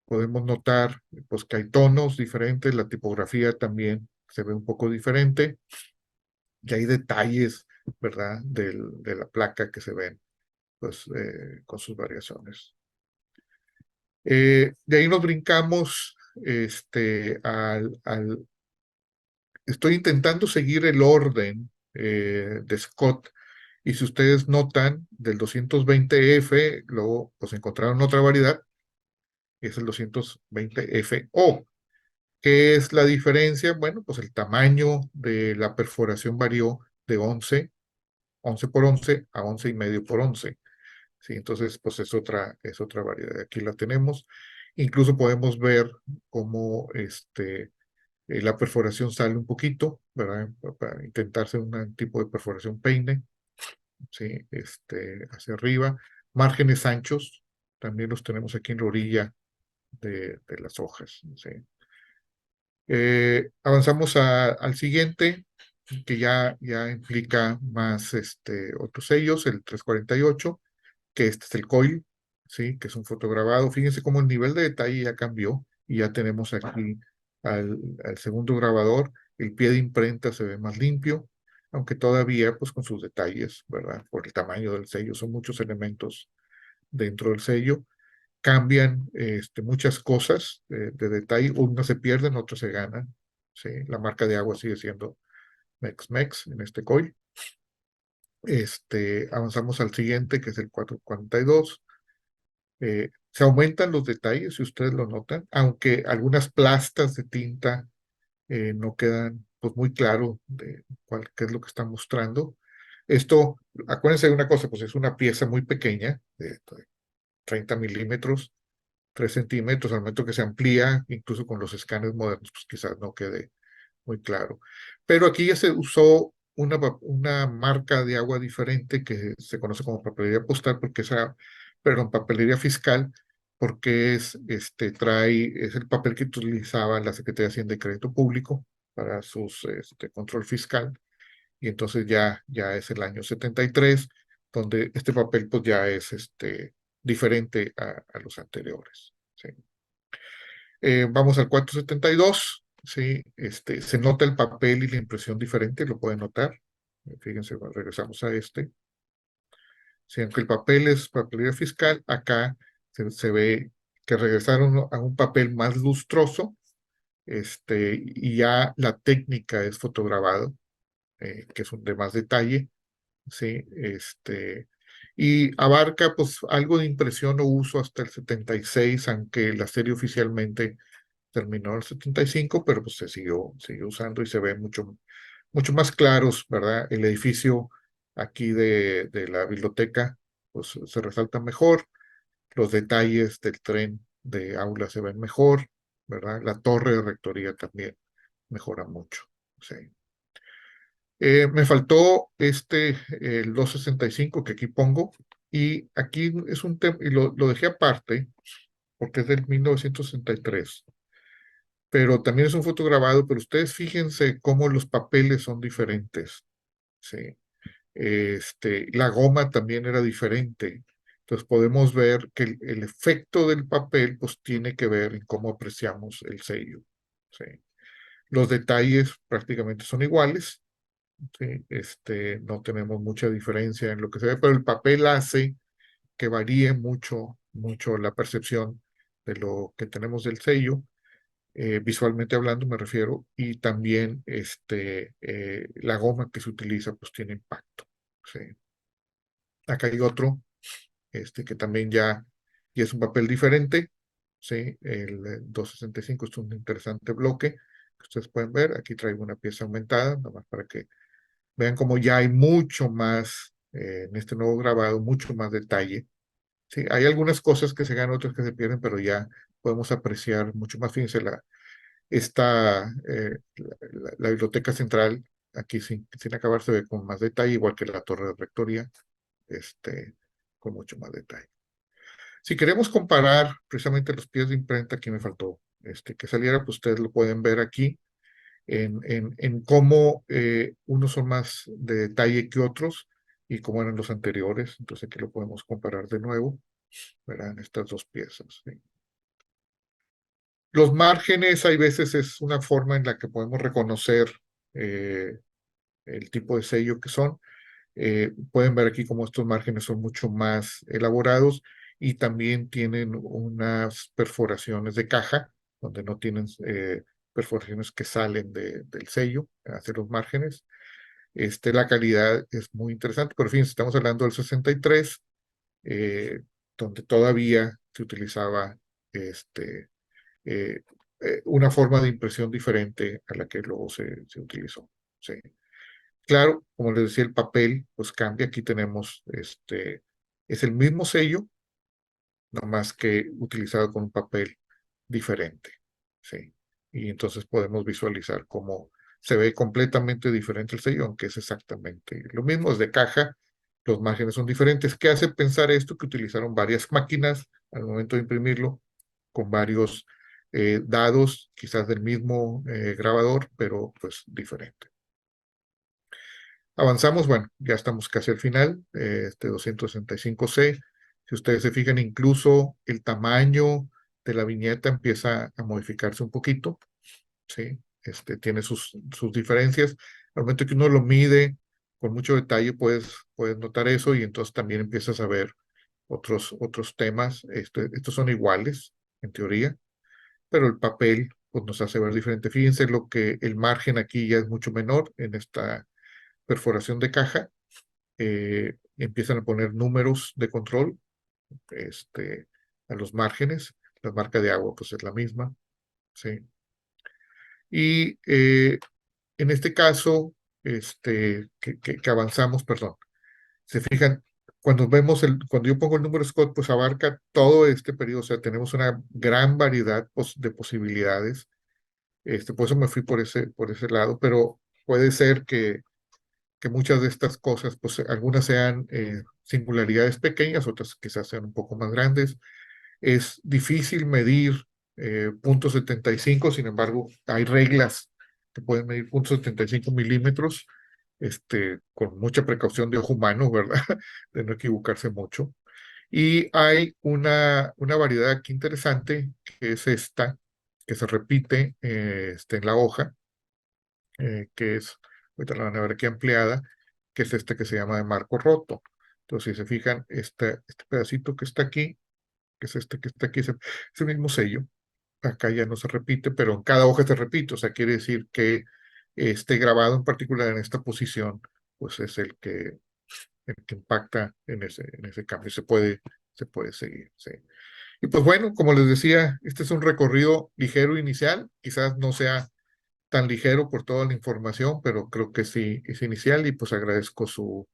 podemos notar pues que hay tonos diferentes, la tipografía también se ve un poco diferente y hay detalles, ¿verdad? De la placa que se ven, pues, con sus variaciones. De ahí nos brincamos, estoy intentando seguir el orden de Scott, y si ustedes notan, del 220F, luego pues encontraron otra variedad, es el 220FO. ¿Qué es la diferencia? Bueno, pues el tamaño de la perforación varió de 11 por 11 a 11,5 por 11. ¿Sí? Entonces, pues es otra variedad. Aquí la tenemos. Incluso podemos ver cómo la perforación sale un poquito, ¿verdad? Para intentar hacer un tipo de perforación peine, ¿sí? Hacia arriba. Márgenes anchos, también los tenemos aquí en la orilla de las hojas, ¿sí? Avanzamos al siguiente, que ya implica más otros sellos, el 348, que este es el coil, ¿sí? Que es un fotograbado. Fíjense cómo el nivel de detalle ya cambió y ya tenemos aquí al segundo grabador. El pie de imprenta se ve más limpio, aunque todavía pues con sus detalles, ¿verdad? Por el tamaño del sello, son muchos elementos dentro del sello. Cambian muchas cosas de detalle, unas se pierden, otras se ganan, ¿sí? La marca de agua sigue siendo Mex-Mex en este coil. Avanzamos al siguiente, que es el 442. Se aumentan los detalles, si ustedes lo notan, aunque algunas plastas de tinta no quedan pues muy claro de qué es lo que está mostrando. Esto, acuérdense de una cosa, pues es una pieza muy pequeña, de 30 milímetros, 3 centímetros, al momento que se amplía, incluso con los escáneres modernos, pues quizás no quede muy claro. Pero aquí ya se usó una marca de agua diferente que se conoce como papelería postal, porque perdón, papelería fiscal, porque es el papel que utilizaba la Secretaría de Hacienda y Crédito Público para sus control fiscal, y entonces ya es el año 73, donde este papel pues ya es diferente a los anteriores. ¿Sí? Vamos al 472. Sí, se nota el papel y la impresión diferente, lo pueden notar. Fíjense, regresamos a este. Sí, aunque el papel es papelería fiscal, acá se ve que regresaron a un papel más lustroso, y ya la técnica es fotograbado, que es un de más detalle, sí, y abarca pues algo de impresión o uso hasta el 76, aunque la serie oficialmente terminó en el 75, pero pues siguió usando y se ve mucho más claros, ¿verdad? El edificio aquí de la biblioteca, pues se resalta mejor, los detalles del tren de aula se ven mejor, ¿verdad? La torre de rectoría también mejora mucho, sí. Me faltó el 265 que aquí pongo, y aquí es un tema, y lo dejé aparte, porque es del 1963, pero también es un fotograbado, pero ustedes fíjense cómo los papeles son diferentes, ¿sí? La goma también era diferente. Entonces podemos ver que el efecto del papel pues tiene que ver en cómo apreciamos el sello, ¿sí? Los detalles prácticamente son iguales, ¿sí? No tenemos mucha diferencia en lo que se ve, pero el papel hace que varíe mucho la percepción de lo que tenemos del sello, visualmente hablando me refiero, y también la goma que se utiliza pues tiene impacto. ¿Sí? Acá hay otro, que también ya es un papel diferente. ¿Sí? El 265 es un interesante bloque que ustedes pueden ver. Aquí traigo una pieza aumentada, nada más para que vean cómo ya hay mucho más, en este nuevo grabado, mucho más detalle. Sí, hay algunas cosas que se ganan, otras que se pierden, pero ya podemos apreciar mucho más. Fíjense, la biblioteca central, aquí sin acabar, se ve con más detalle, igual que la torre de rectoría, con mucho más detalle. Si queremos comparar precisamente los pies de imprenta, aquí me faltó que saliera, pues ustedes lo pueden ver aquí, en cómo unos son más de detalle que otros y cómo eran los anteriores. Entonces aquí lo podemos comparar de nuevo, verán estas dos piezas. ¿Sí? Los márgenes, hay veces es una forma en la que podemos reconocer eh, el tipo de sello que son. Pueden ver aquí cómo estos márgenes son mucho más elaborados y también tienen unas perforaciones de caja, donde no tienen perforaciones que salen del sello, hacia los márgenes. La calidad es muy interesante, pero fíjense, estamos hablando del 63, eh, donde todavía se utilizaba este, eh, una forma de impresión diferente a la que luego se utilizó. Sí. Claro, como les decía, el papel pues cambia. Aquí tenemos, es el mismo sello, no más que utilizado con un papel diferente. Sí. Y entonces podemos visualizar cómo se ve completamente diferente el sello, aunque es exactamente lo mismo, es de caja, los márgenes son diferentes. ¿Qué hace pensar esto? Que utilizaron varias máquinas al momento de imprimirlo, con varios dados, quizás del mismo grabador, pero pues diferente. Avanzamos, bueno, ya estamos casi al final, 265C. Si ustedes se fijan, incluso el tamaño de la viñeta empieza a modificarse un poquito, ¿sí? Tiene sus diferencias. Al momento que uno lo mide con mucho detalle, puedes notar eso, y entonces también empiezas a ver otros temas. Estos son iguales, en teoría, pero el papel pues, nos hace ver diferente. Fíjense lo que el margen aquí ya es mucho menor en esta perforación de caja. Empiezan a poner números de control a los márgenes. La marca de agua pues es la misma, ¿sí? Y en este caso, que avanzamos, perdón. Se fijan, cuando yo pongo el número Scott, pues abarca todo este periodo, o sea, tenemos una gran variedad de posibilidades. Por eso me fui por ese lado, pero puede ser que muchas de estas cosas, pues algunas sean singularidades pequeñas, otras quizás sean un poco más grandes. Es difícil medir .75, sin embargo, hay reglas que pueden medir .75 milímetros, con mucha precaución de ojo humano, ¿verdad? De no equivocarse mucho. Y hay una variedad aquí interesante, que es esta, que se repite en la hoja, que es, ahorita la van a ver aquí ampliada, que es este que se llama de marco roto. Entonces, si se fijan, este pedacito que está aquí, que es este que está aquí, es el mismo sello. Acá ya no se repite, pero en cada hoja se repite. O sea, quiere decir que este grabado en particular en esta posición, pues es el que impacta en ese cambio. Se puede seguir, sí. Y pues bueno, como les decía, este es un recorrido ligero inicial. Quizás no sea tan ligero por toda la información, pero creo que sí es inicial y pues agradezco su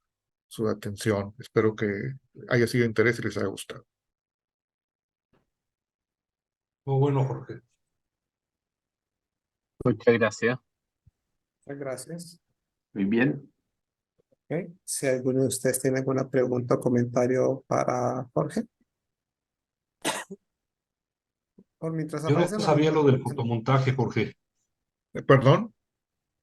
atención. Espero que haya sido de interés y les haya gustado. Muy bueno, Jorge. Muchas gracias. Muchas gracias. Muy bien. Ok. Si alguno de ustedes tiene alguna pregunta o comentario para Jorge. Por mientras Yo no aparecen sabía lo del fotomontaje, Jorge. Perdón,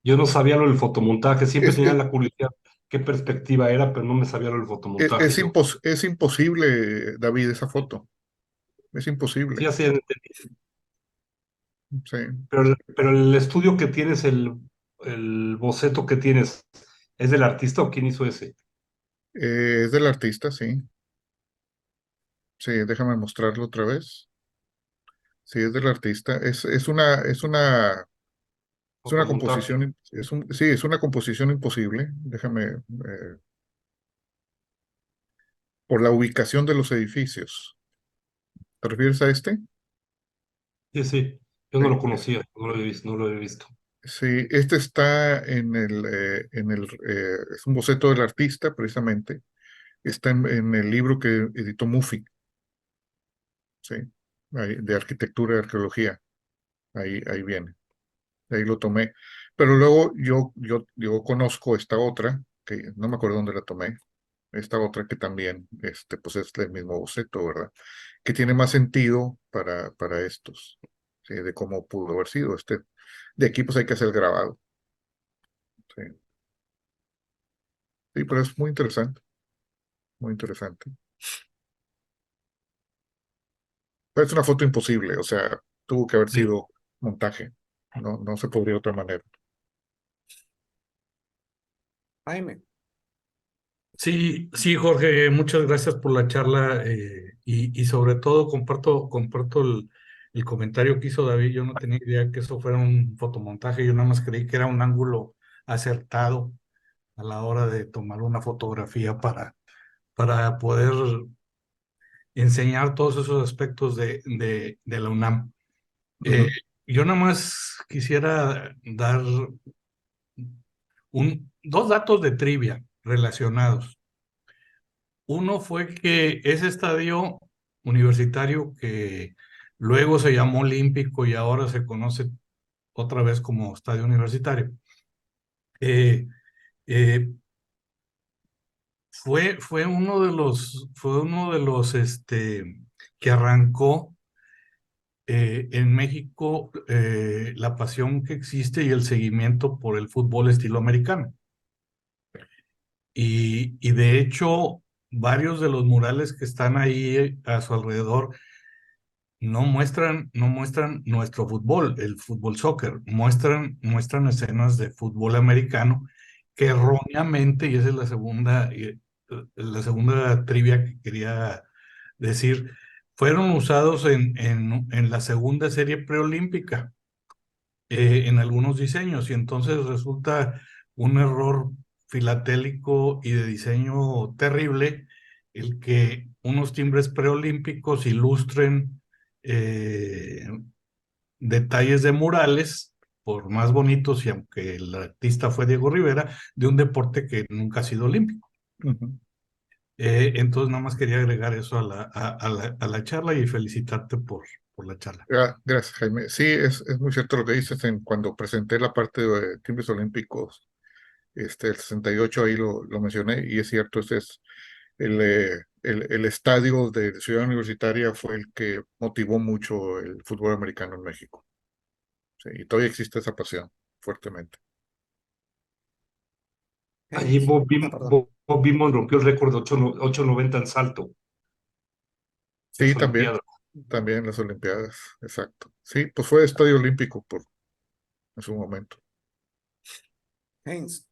Yo no sabía lo del fotomontaje. Siempre es, tenía es, la curiosidad qué perspectiva era, pero no me sabía lo del fotomontaje yo. es imposible, David, esa foto. Es Sí, imposible. así entendí. Sí. Pero el estudio que tienes, el boceto que tienes, ¿es del artista o quién hizo ese? Es del artista, sí. Sí, déjame mostrarlo otra vez. Sí, es del artista. Es una Fotomontaje. composición, sí, es una composición imposible. Déjame, por la ubicación de los edificios. ¿Te refieres a este? Sí, sí. Yo Sí, no lo conocía, no lo había visto, no lo había visto. sí, este está es un boceto del artista, precisamente. Está en el libro que editó Mufi, sí, de arquitectura y arqueología. Ahí viene. De ahí lo tomé. Pero luego yo conozco esta otra, que no me acuerdo dónde la tomé, esta otra que también, pues es el mismo boceto, ¿verdad? Que tiene más sentido para estos, ¿sí? De cómo pudo haber sido. De aquí pues hay que hacer el grabado, sí. Sí, pero es muy interesante, muy interesante. Pero es una foto imposible, o sea, tuvo que haber Sí. sido montaje. No se podría de otra manera. Jaime. Sí, sí, Jorge, muchas gracias por la charla y sobre todo comparto el comentario que hizo David. Yo no tenía idea que eso fuera un fotomontaje, yo nada más creí que era un ángulo acertado a la hora de tomar una fotografía para poder enseñar todos esos aspectos de la UNAM. Eh, Ujú, yo nada más quisiera dar dos datos de trivia relacionados. Uno fue que ese estadio universitario que luego se llamó Olímpico y ahora se conoce otra vez como Estadio Universitario, eh, eh, fue uno de los que arrancó en México la pasión que existe y el seguimiento por el fútbol estilo americano. Y de hecho, varios de los murales que están ahí a su alrededor no muestran nuestro fútbol, el fútbol soccer, muestran escenas de fútbol americano que erróneamente, y esa es la segunda trivia que quería decir, fueron usados en la segunda serie preolímpica, en algunos diseños, y entonces resulta un error filatélico y de diseño terrible el que unos timbres preolímpicos ilustren detalles de murales por más bonitos, y aunque el artista fue Diego Rivera, de un deporte que nunca ha sido olímpico. Ujú. Entonces, nada más quería agregar eso a la charla y felicitarte por la charla. Gracias, Jaime. Sí, es muy cierto lo que dices. Cuando presenté la parte de timbres olímpicos, el 68, ahí lo mencioné, y es cierto, ese es el estadio de Ciudad Universitaria fue el que motivó mucho el fútbol americano en México. Sí, y todavía existe esa pasión fuertemente. Allí Haynes. Perdón. Bob Beamon rompió el récord de 8.90 en salto, Sí, las también, Olimpiadas. también las Olimpiadas, exacto. Sí, pues fue estadio olímpico en su momento. Haynes.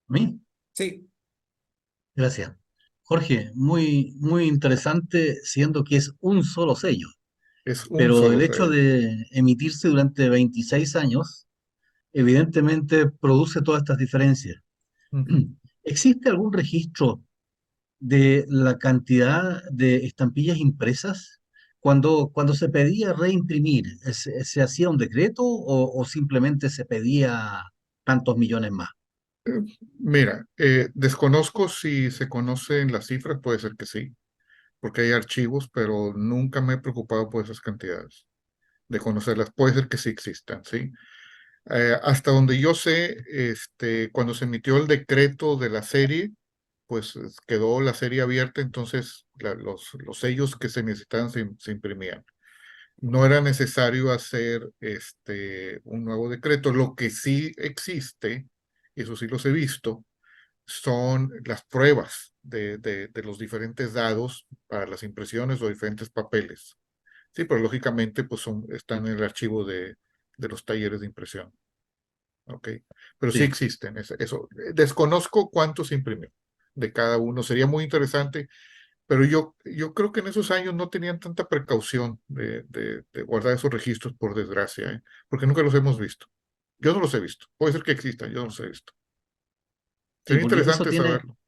¿A mí? Sí, Gracias. Jorge, muy interesante, siendo que es un solo sello, Es un pero solo el hecho sello. de emitirse durante 26 años, evidentemente produce todas estas diferencias. Ujú. ¿Existe algún registro de la cantidad de estampillas impresas? Cuando se pedía reimprimir, ¿se hacía un decreto o simplemente se pedía tantos millones más? Mira, desconozco si se conocen las cifras, puede ser que sí, porque hay archivos, pero nunca me he preocupado por esas cantidades, de conocerlas. Puede ser que sí existan, ¿sí? Hasta donde yo sé, cuando se emitió el decreto de la serie, pues quedó la serie abierta, entonces los sellos que se necesitaban se imprimían. No era necesario hacer un nuevo decreto. Lo que sí existe, y eso sí los he visto, son las pruebas de los diferentes dados para las impresiones o diferentes papeles. Sí, pero lógicamente pues están en el archivo de los talleres de impresión. ¿Ok? Pero sí Sí. existen. Eso. Desconozco cuánto se imprimió de cada uno. Sería muy interesante, pero yo creo que en esos años no tenían tanta precaución de guardar esos registros, por desgracia, ¿eh? Porque nunca los hemos visto. Yo no los he visto. Puede ser que existan, yo no los he visto. Sí, Sería porque eso interesante saberlo.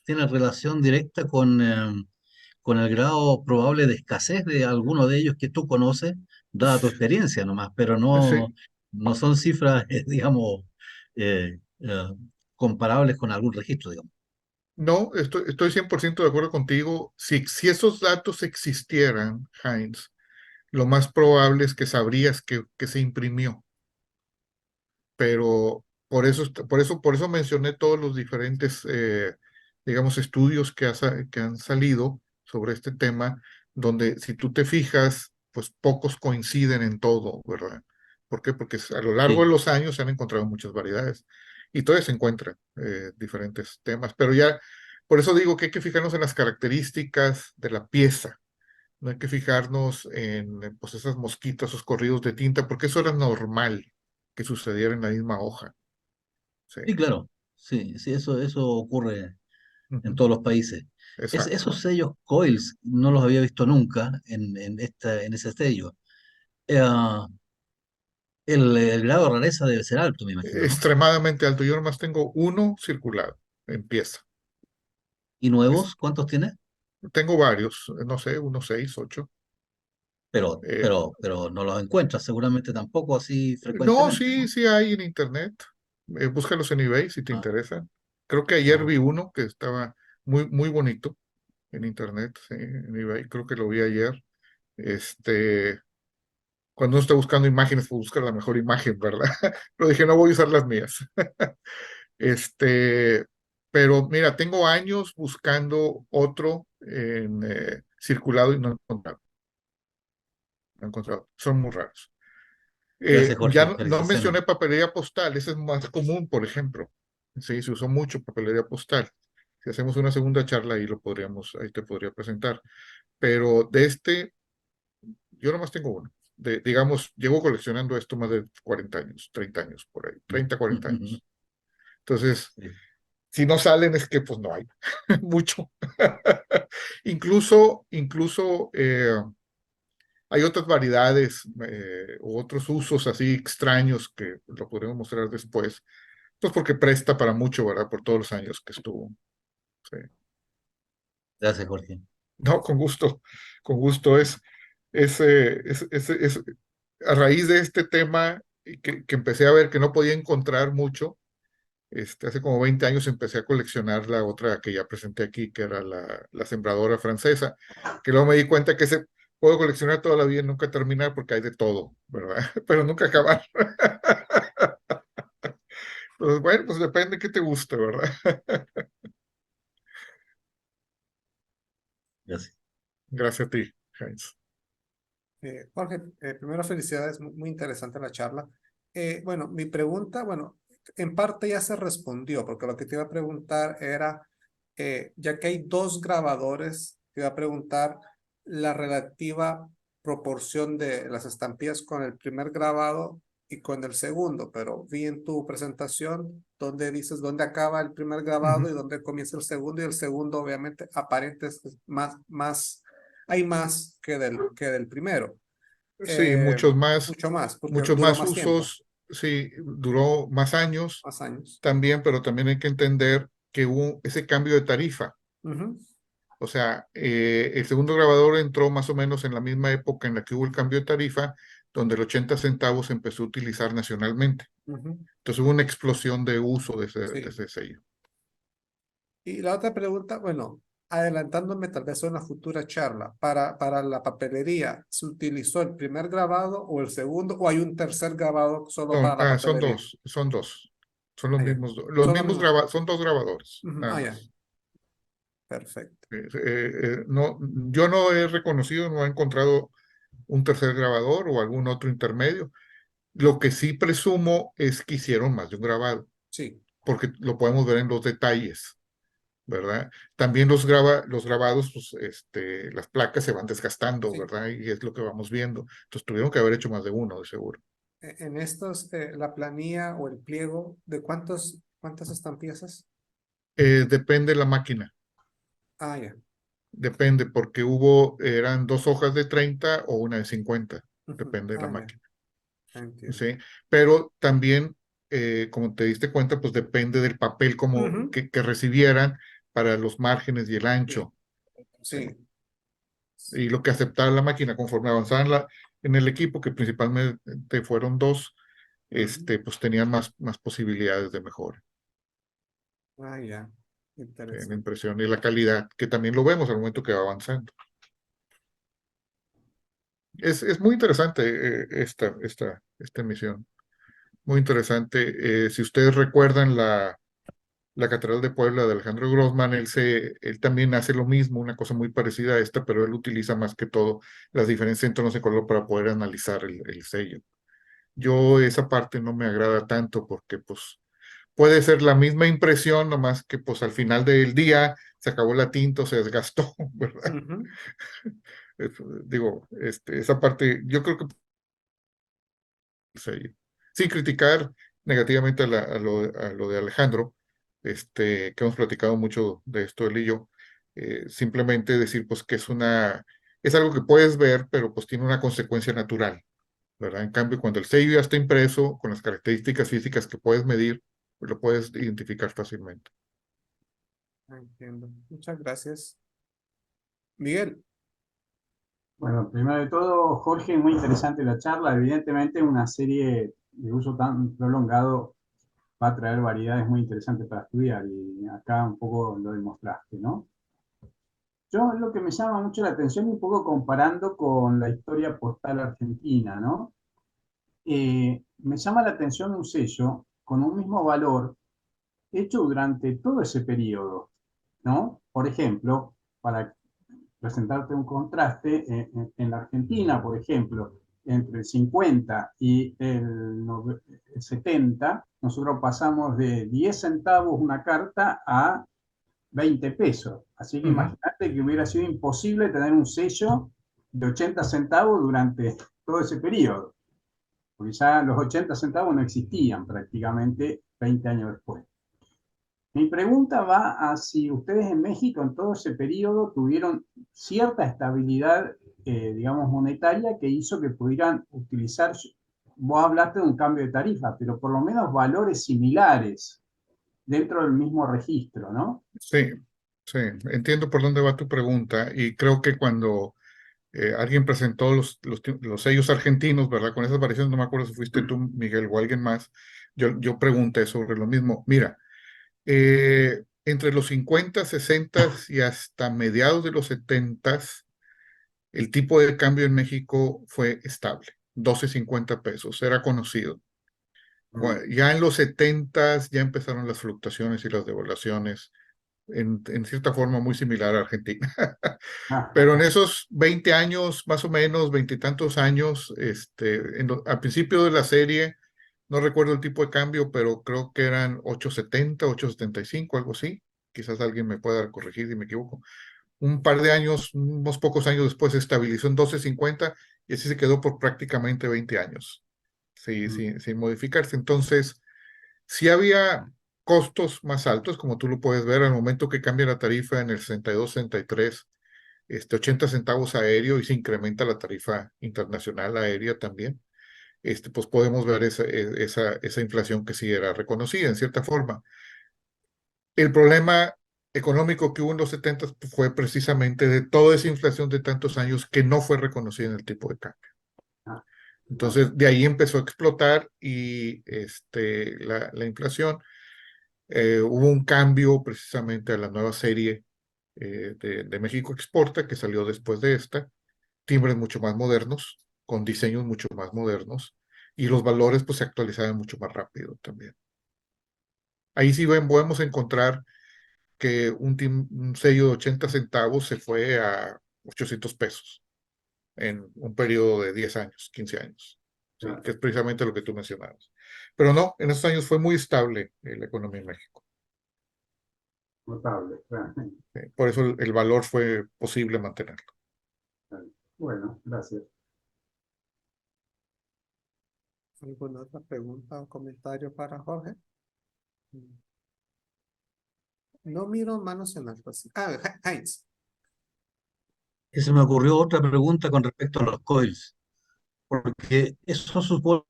tiene relación directa con el grado probable de escasez de alguno de ellos que tú conoces, dada tu experiencia nomás, pero Sí, no son cifras, digamos, comparables con algún registro, digamos. no, estoy 100% de acuerdo contigo. Si esos datos existieran, Heinz, lo más probable es que sabrías que se imprimió. Pero por eso mencioné todos los diferentes, digamos, estudios que han salido sobre este tema, donde si tú te fijas, pues pocos coinciden en todo, ¿verdad? ¿Por qué? Porque a lo largo de Sí, los años se han encontrado muchas variedades y todavía se encuentran diferentes temas, pero ya, por eso digo que hay que fijarnos en las características de la pieza. No hay que fijarnos en pues, esas mosquitas, esos corridos de tinta, porque eso era normal que sucediera en la misma hoja. Sí. sí, claro, sí, sí, eso ocurre en Ujú. todos los países. Exacto. Esos sellos COILS no los había visto nunca en ese sello. Eh, el grado de rareza debe ser alto, me imagino, ¿no? Extremadamente alto. Yo nomás tengo uno circulado en pieza. ¿Y Es- nuevos? ¿Cuántos tiene? Tengo varios, no sé, unos 6, 8. Pero no los encuentras seguramente tampoco así No, frecuentemente, sí, ¿no? sí hay en internet. Búscalos en eBay si te Ah, interesan. Creo que ayer ah, vi uno que estaba muy bonito en internet, sí, en eBay. Creo que lo vi ayer. Este, Cuando uno está buscando imágenes, pues busca la mejor imagen, ¿verdad? Pero dije, no voy a usar las mías. Este, pero mira, tengo años buscando otro en circulado y no he encontrado. No he encontrado. Son muy raros. gracias, Ya Jorge. no Felicitaciones. mencioné papelería postal, ese es más común, por ejemplo. Sí, se usó mucho papelería postal. Si hacemos una segunda charla, ahí te podría presentar. Pero yo nomás tengo uno. Digamos, llevo coleccionando esto más de 40 años, 30 años por ahí, 30, 40 años. Entonces, Sí, si no salen es que pues no hay mucho. Incluso hay otras variedades u otros usos así extraños que lo podremos mostrar después, pues porque presta para mucho, ¿verdad? Por todos los años que estuvo. Sí. gracias, Jorge. No, con gusto, con gusto. Es, a raíz de este tema que empecé a ver que no podía encontrar mucho, hace como 20 años empecé a coleccionar la otra que ya presenté aquí, que era la sembradora francesa, que luego me di cuenta que puedo coleccionar toda la vida y nunca terminar porque hay de todo, ¿verdad? Pero nunca acabar. Pues bueno, pues depende de qué te guste, ¿verdad? Gracias. Gracias a ti, Heinz. Jorge, primero felicidades, muy interesante la charla. Bueno, mi pregunta, bueno, en parte ya se respondió, porque lo que te iba a preguntar era, ya que hay dos grabadores, te iba a preguntar la relativa proporción de las estampillas con el primer grabado y con el segundo, pero vi en tu presentación donde dices dónde acaba el primer grabado y dónde comienza el segundo, y el segundo obviamente aparente es hay más que del primero. Sí, Porque muchos duró más más tiempo, usos, sí, duró más años más años. también, pero también hay que entender que hubo ese cambio de tarifa. Ujú, O sea, el segundo grabador entró más o menos en la misma época en la que hubo el cambio de tarifa, donde el 80 centavos se empezó a utilizar nacionalmente. ujú, Entonces hubo una explosión de uso de sí. ese sello. Y la otra pregunta, bueno, adelantándome tal vez a una futura charla, para la papelería, ¿se utilizó el primer grabado o el segundo, o hay un tercer grabado solo para la Son papelería? dos, son dos. Son los Ah, ya. mismos, Son lo mismo. son dos grabadores, Ujú, nada ah, ya. más. Perfecto. No, yo no he reconocido, no he encontrado un tercer grabador o algún otro intermedio. Lo que sí presumo es que hicieron más de un grabado, Sí, porque lo podemos ver en los detalles, ¿verdad? También los grabados, pues, las placas se van desgastando, sí. ¿verdad? Y es lo que vamos viendo. Entonces tuvieron que haber hecho más de uno, de seguro. En estos, la planilla o el pliego, ¿de cuántas estampillas es? Depende de la máquina, Ah, ya. depende, porque eran dos hojas de 30 o una de 50, Ujú, depende de la ah, ya. máquina, Entiendo. ¿sí? Pero también, como te diste cuenta, pues depende del papel Ujú, que recibieran para los márgenes y el sí, ancho, ¿sí? sí. Y lo que aceptaba la máquina conforme avanzaba en el equipo, que principalmente fueron dos, Ujú. pues tenían más posibilidades de mejora Ah, ya. en la Interesante. impresión y la calidad, que también lo vemos al momento que va avanzando. Es muy interesante esta emisión, muy interesante. Si ustedes recuerdan la Catedral de Puebla de Alejandro Grossman, él también hace lo mismo, una cosa muy parecida a esta, pero él utiliza más que todo las diferencias en tonos de color para poder analizar el sello. Yo esa parte no me agrada tanto porque pues puede ser la misma impresión, nomás que pues al final del día se acabó la tinta o se desgastó, ¿verdad? Ujú, Digo, esa parte, yo creo que sello. Sin criticar negativamente a lo de Alejandro, que hemos platicado mucho de esto él y yo, simplemente decir pues que es algo que puedes ver, pero pues tiene una consecuencia natural, ¿verdad? En cambio, cuando el sello ya está impreso, con las características físicas que puedes medir, pues lo puedes identificar fácilmente. entiendo. Muchas gracias. Miguel. Bueno, primero de todo, Jorge, muy interesante la charla. Evidentemente, una serie de uso tan prolongado va a traer variedades muy interesantes para estudiar y acá un poco lo demostraste, ¿no? Yo lo que me llama mucho la atención, un poco comparando con la historia postal argentina, ¿no? Me llama la atención un sello con un mismo valor hecho durante todo ese periodo, ¿no? Por ejemplo, para presentarte un contraste, en la Argentina, por ejemplo, entre el 50 y el 70, nosotros pasamos de 10 centavos una carta a 20 pesos. Así que Ujú. imagínate que hubiera sido imposible tener un sello de 80 centavos durante todo ese periodo, porque ya los 80 centavos no existían prácticamente 20 años después. Mi pregunta va a si ustedes en México en todo ese periodo tuvieron cierta estabilidad, digamos, monetaria que hizo que pudieran utilizar, vos hablaste de un cambio de tarifa, pero por lo menos valores similares dentro del mismo registro, ¿no? Sí, sí, entiendo por dónde va tu pregunta y creo que cuando Alguien presentó los sellos argentinos, ¿verdad? Con esas variaciones, no me acuerdo si fuiste tú, Miguel, o alguien más. Yo pregunté sobre lo mismo. Mira, entre los 50, 60 y hasta mediados de los 70, el tipo de cambio en México fue estable, 12.50 pesos, era conocido. Ya en los 70 ya empezaron las fluctuaciones y las devaluaciones, en cierta forma muy similar a Argentina. Pero en esos 20 años, más o menos, 20 y tantos años, al principio de la serie, no recuerdo el tipo de cambio, pero creo que eran 8.70, 8.75, algo así. Quizás alguien me pueda corregir si me equivoco. Un par de años, unos pocos años después, se estabilizó en 12.50 y así se quedó por prácticamente 20 años, sin modificarse. Entonces, sí había costos más altos, como tú lo puedes ver, al momento que cambia la tarifa en el 62, 63, 80 centavos aéreo y se incrementa la tarifa internacional aérea también, pues podemos ver esa inflación que sí era reconocida en cierta forma. El problema económico que hubo en los 70 fue precisamente de toda esa inflación de tantos años que no fue reconocida en el tipo de cambio. Entonces, de ahí empezó a explotar y la inflación. Hubo un cambio precisamente a la nueva serie de México Exporta que salió después de esta, timbres mucho más modernos, con diseños mucho más modernos, y los valores pues se actualizaban mucho más rápido también. Ahí sí podemos encontrar que un sello de 80 centavos se fue a 800 pesos en un periodo de 10 años, 15 años, ¿sí? Que es precisamente lo que tú mencionabas. Pero no, en esos años fue muy estable la economía en México. Notable, realmente. Por eso el valor fue posible mantenerlo. Bueno, gracias. ¿Alguna otra pregunta o comentario para Jorge? No miro manos en alto así. Heinz. Que se me ocurrió otra pregunta con respecto a los coils, porque eso supone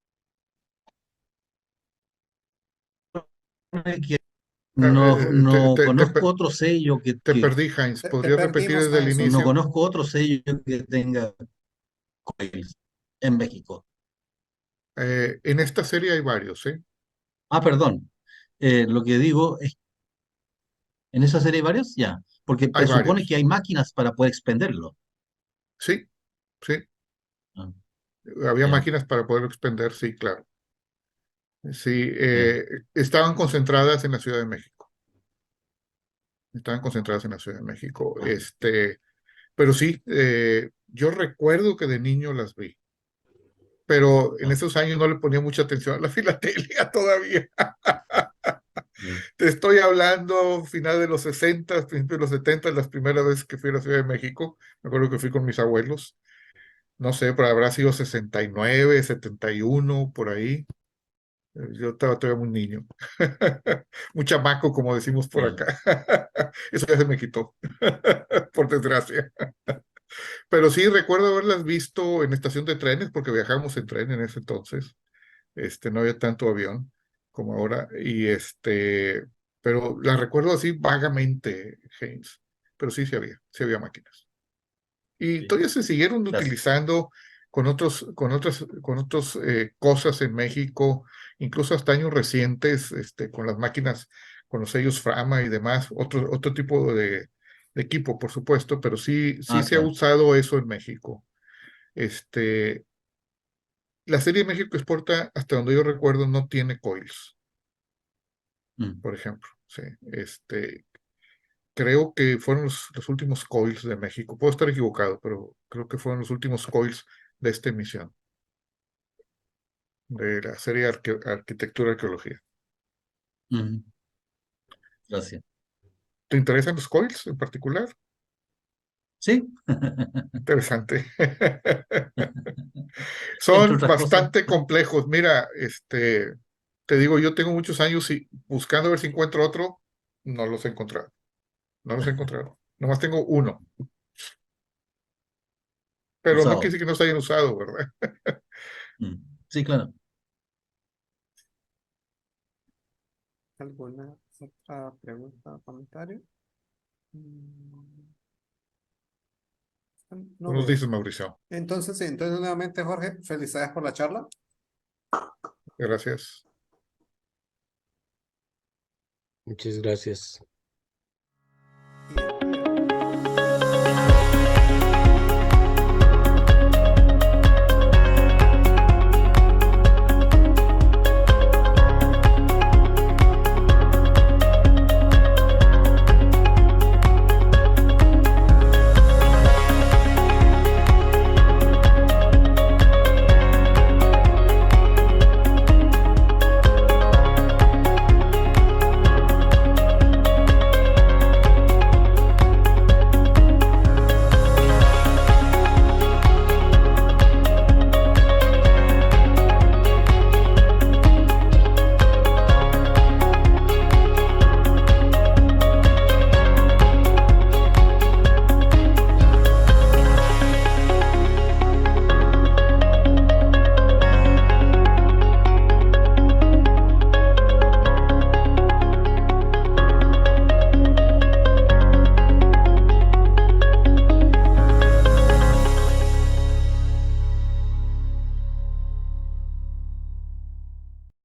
que no conozco otro sello te perdí, Heinz. Te ¿Podrías repetir perdimos, desde el Heinz. no inicio? conozco otro sello que tenga coils en México. En esta serie hay varios, ¿eh? Ah, perdón. Lo que digo es, ¿en esa serie hay varios? Ya, porque Hay presupone que varios. hay máquinas para poder expenderlo. Sí, sí. Ah, Había ya, máquinas para poderlo expender, sí, claro. Sí, ya. estaban concentradas en la Ciudad de México. Estaban concentradas en la Ciudad de México. Pero sí, yo recuerdo que de niño las vi, pero en Ya, esos años no le ponía mucha atención a la filatelia todavía. ya. Te estoy hablando final de los 60, principios de los 70, las primeras veces que fui a la Ciudad de México. Me acuerdo que fui con mis abuelos. No sé, pero habrá sido 69, 71, por ahí. Yo estaba todavía muy niño. Muy chamaco, como decimos por Ya. acá. Eso ya se me quitó, por desgracia. Pero sí recuerdo haberlas visto en estación de trenes, porque viajábamos en tren en ese entonces. No había tanto avión como ahora. Pero las recuerdo así vagamente, James. Pero sí había máquinas. Y Sí. todavía se siguieron Gracias. utilizando con otras cosas en México, incluso hasta años recientes, con las máquinas, con los sellos Frama y demás, otro tipo de equipo, por supuesto, pero sí Ah, se ha claro. usado eso en México. Este, la serie México Exporta, hasta donde yo recuerdo, no tiene coils, Mm, por ejemplo. Sí, creo que fueron los últimos coils de México. Puedo estar equivocado, pero creo que fueron los últimos coils de esta emisión, de la serie Arquitectura y Arqueología. mm, gracias. ¿Te interesan los coils en particular? Sí, Interesante. entre Son otras cosas. bastante complejos. Mira, te digo, yo tengo muchos años y buscando a ver si encuentro otro, no los he encontrado. No los he encontrado. Nomás tengo uno. Pero no quiere Usado. decir que no se hayan usado, ¿verdad? Mm, sí, claro. ¿Alguna otra pregunta o comentario? Mm, No Tú nos veo. dices, Mauricio. Entonces, sí, entonces nuevamente, Jorge, felicidades por la charla. Gracias. Muchas gracias.